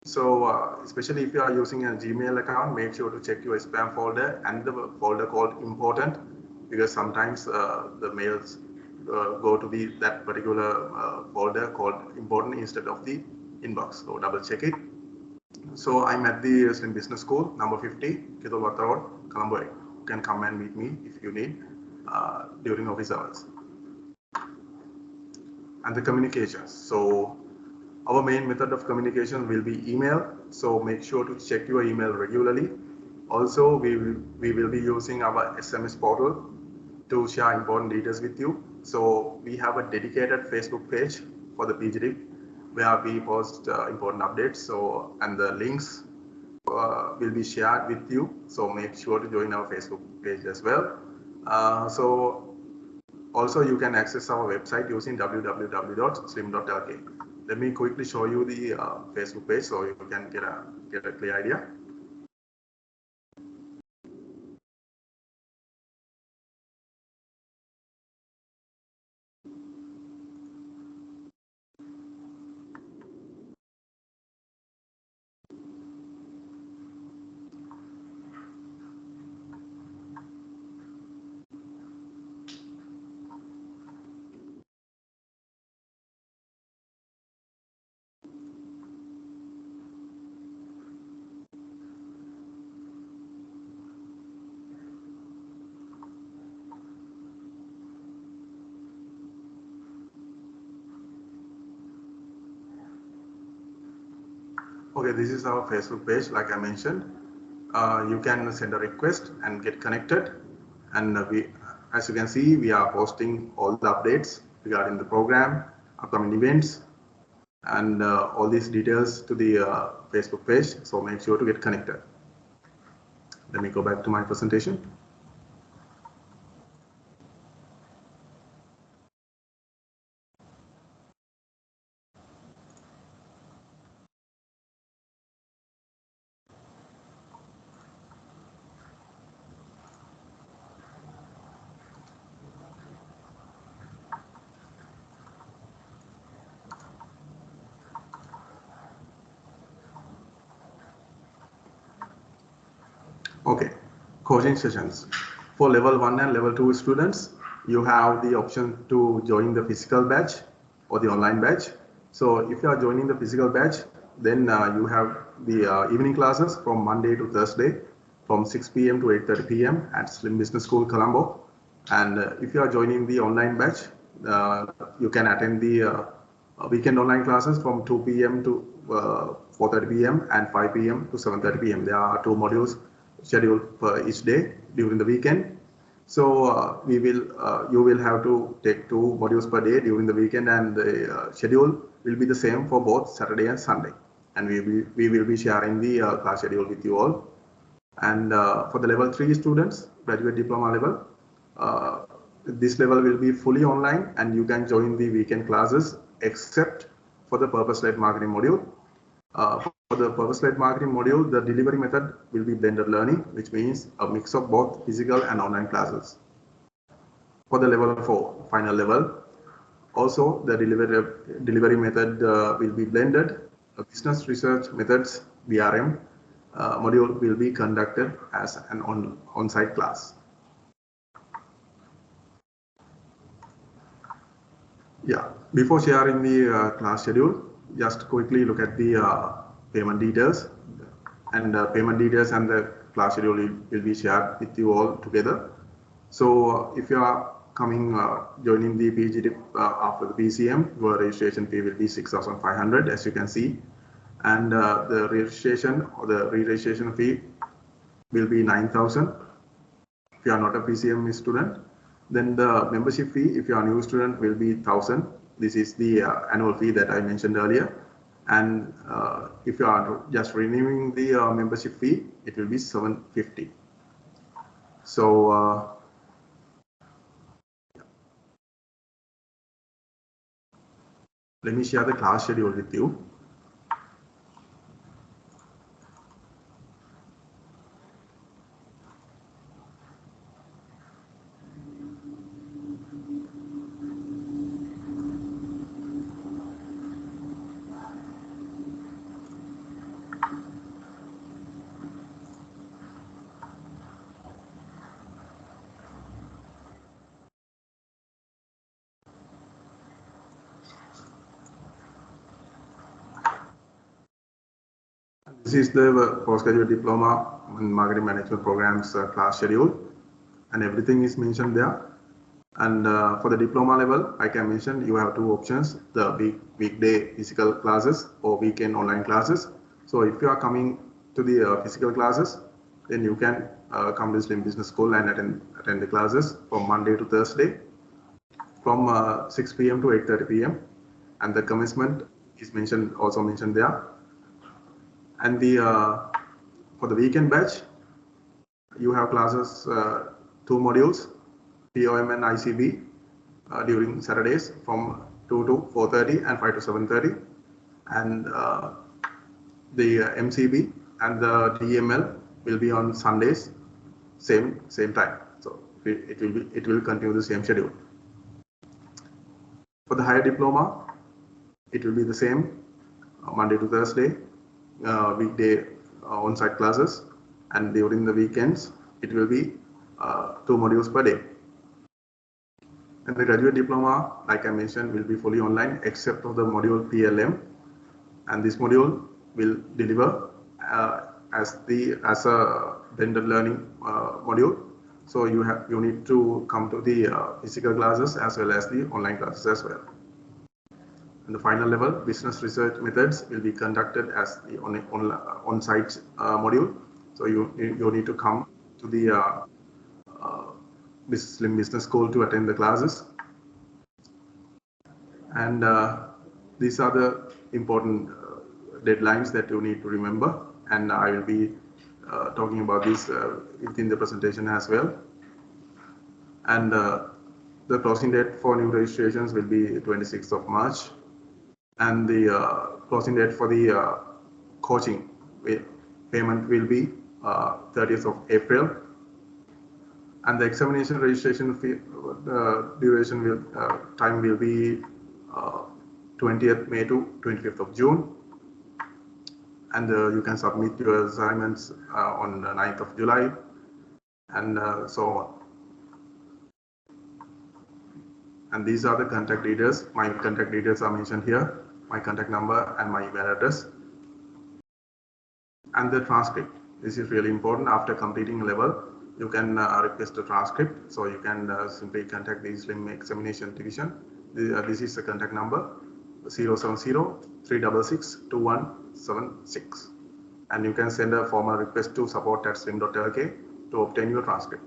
So especially if you are using a Gmail account, make sure to check your spam folder and the folder called important, because sometimes the mails go to that particular folder called important instead of the inbox. So double check it. So I'm at the Slim Business School, number 50, Kitolwata Road, Colombo. You can come and meet me if you need during office hours. And the communications. So our main method of communication will be email. So make sure to check your email regularly. Also, we will be using our SMS portal to share important details with you. So we have a dedicated Facebook page for the PGDIP where we post important updates. So, and the links will be shared with you. So make sure to join our Facebook page as well. Also, you can access our website using www.slim.lk. Let me quickly show you the Facebook page so you can get a clear idea. Okay, this is our Facebook page, like I mentioned. You can send a request and get connected. And as you can see, we are posting all the updates regarding the program, upcoming events, and all these details to the Facebook page. So make sure to get connected. Let me go back to my presentation. Okay, coaching sessions. For level 1 and level 2 students, you have the option to join the physical batch or the online batch. So if you are joining the physical batch, then you have the evening classes from Monday to Thursday from 6 p.m. to 8:30 p.m. at Slim Business School, Colombo. And if you are joining the online batch, you can attend the weekend online classes from 2 p.m. to 4:30 p.m. and 5 p.m. to 7:30 p.m. There are 2 modules scheduled for each day during the weekend. So you will have to take 2 modules per day during the weekend, and the schedule will be the same for both Saturday and Sunday. And we will be sharing the class schedule with you all. And for the level 3 students, graduate diploma level, this level will be fully online, and you can join the weekend classes except for the purpose-led marketing module. For the purpose-led marketing module, the delivery method will be blended learning, which means a mix of both physical and online classes. For the level 4, final level, also the delivery method will be blended. Business research methods, BRM, module will be conducted as an on-site class. Yeah, before sharing the class schedule, just quickly look at the payment details. And payment details and the class schedule will be shared with you all together. So if you are coming joining the PGDIP after the PCM, your registration fee will be 6,500, as you can see, and the registration or the re-registration fee will be 9,000 if you are not a PCM student. Then the membership fee, if you are a new student, will be 1,000, This is the annual fee that I mentioned earlier. And if you are just renewing the membership fee, it will be $750. So let me share the class schedule with you. This is the postgraduate diploma in marketing management programs class schedule, and everything is mentioned there. And for the diploma level, like I mentioned, you have two options: the weekday physical classes or weekend online classes. So if you are coming to the physical classes, then you can come to Slim Business School and attend the classes from Monday to Thursday from 6 p.m. to 8:30 p.m. And the commencement is also mentioned there. And for the weekend batch, you have classes, two modules, POM and ICB, during Saturdays from 2 to 4:30 and 5 to 7:30, and the MCB and the DML will be on Sundays, same time. So it will continue the same schedule. For the higher diploma, it will be the same, Monday to Thursday, weekday on-site classes, and during the weekends it will be 2 modules per day. And the graduate diploma, like I mentioned, will be fully online except for the module PLM, and this module will deliver as a blended learning module. So you need to come to the physical classes as well as the online classes as well. And the final level, business research methods, will be conducted as the on-site module. So you need to come to the Slim Business School to attend the classes. And these are the important deadlines that you need to remember. And I will be talking about this within the presentation as well. And the closing date for new registrations will be 26th of March. And the closing date for the coaching payment will be 30th of April. And the examination registration fee, duration time will be 20th May to 25th of June. And you can submit your assignments on the 9th of July, and so on. And these are the contact details. My contact details are mentioned here, my contact number and my email address. And the transcript. This is really important. After completing a level, you can request a transcript. So you can simply contact the Slim Examination Division. This is the contact number, 070-366-2176. And you can send a formal request to support@slim.lk to obtain your transcript.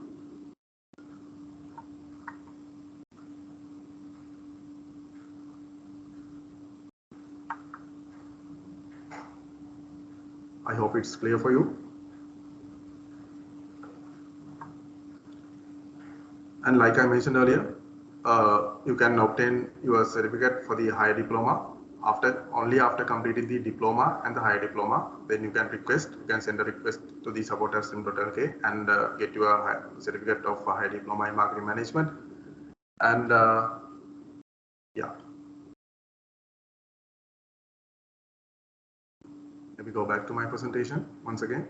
I hope it's clear for you. And like I mentioned earlier, you can obtain your certificate for the higher diploma only after completing the diploma and the higher diploma. Then you can send a request to the support@slim.lk and get your certificate of higher diploma in marketing management. And yeah. Let me go back to my presentation once again.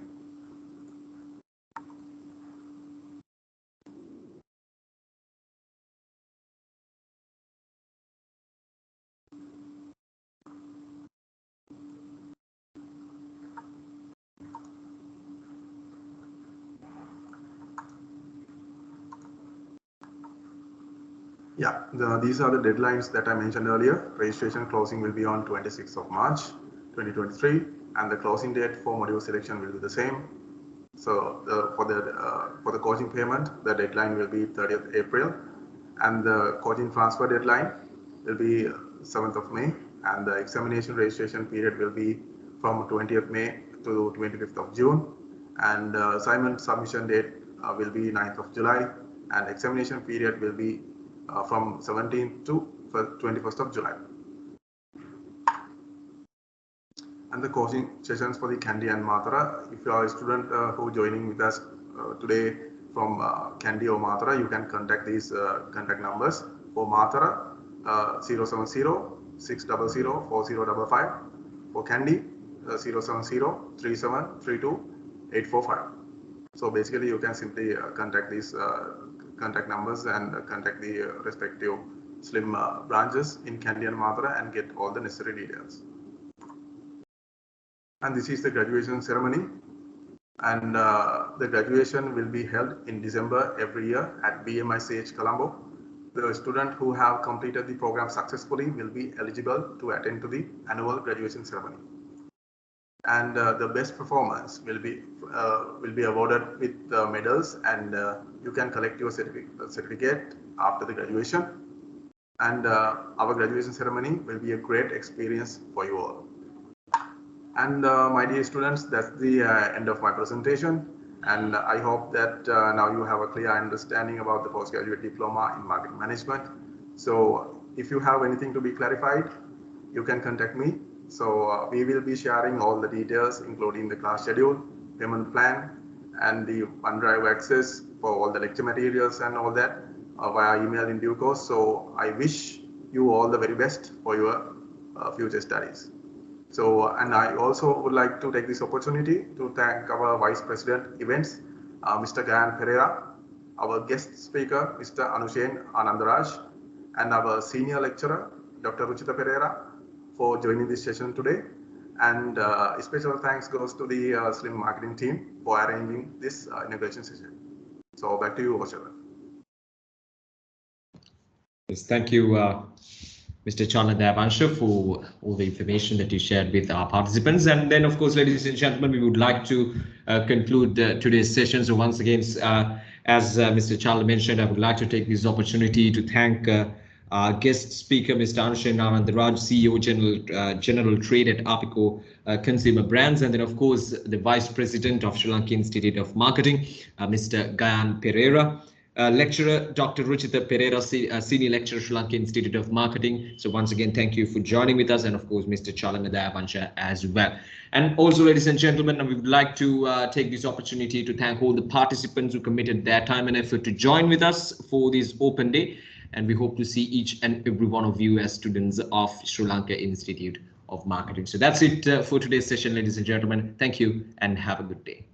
Yeah, these are the deadlines that I mentioned earlier. Registration closing will be on 26th of March 2023, and the closing date for module selection will be the same. So for the coaching payment, the deadline will be 30th April, and the coaching transfer deadline will be 7th of May, and the examination registration period will be from 20th May to 25th of June, and assignment submission date will be 9th of July, and examination period will be from 17th to 21st of July. And the coaching sessions for the Kandy and Mathura. If you are a student who joining with us today from Kandy or Mathura, you can contact these contact numbers. For Mathura, 070-600-4055. For Kandy, 070-3732-845. So basically, you can simply contact these contact numbers and contact the respective SLIM branches in Kandy and Mathura and get all the necessary details. And this is the graduation ceremony, and the graduation will be held in December every year at BMICH Colombo. The student who have completed the program successfully will be eligible to attend to the annual graduation ceremony. And the best performance will be awarded with medals, and you can collect your certificate after the graduation. And our graduation ceremony will be a great experience for you all. And my dear students, that's the end of my presentation. And I hope that now you have a clear understanding about the postgraduate diploma in marketing management. So if you have anything to be clarified, you can contact me. So we will be sharing all the details, including the class schedule, payment plan, and the OneDrive access for all the lecture materials and all that via email in due course. So I wish you all the very best for your future studies. So, and I also would like to take this opportunity to thank our Vice President Events, Mr. Gayan Pereira, our guest speaker, Mr. Anushane Anandharaj, and our senior lecturer, Dr. Ruchita Pereira, for joining this session today. And special thanks goes to the SLIM marketing team for arranging this inauguration session. So back to you, Oshala. Yes, thank you, Mr. Chalna Dayavansha, for all the information that you shared with our participants. And then, of course, ladies and gentlemen, we would like to conclude today's session. So once again, as Mr. Chalna mentioned, I would like to take this opportunity to thank our guest speaker, Mr. Anushane Anandharaj, CEO, General Trade at Arpico Consumer Brands, and then, of course, the Vice President of Sri Lanka Institute of Marketing, Mr. Gayan Pereira. Lecturer Dr. Ruchita Pereira, Senior Lecturer, Sri Lanka Institute of Marketing. So once again, thank you for joining with us, and of course, Mr. Chalna Dayavansha as well. And also, ladies and gentlemen, we would like to take this opportunity to thank all the participants who committed their time and effort to join with us for this open day. And we hope to see each and every one of you as students of Sri Lanka Institute of Marketing. So that's it for today's session, ladies and gentlemen. Thank you and have a good day.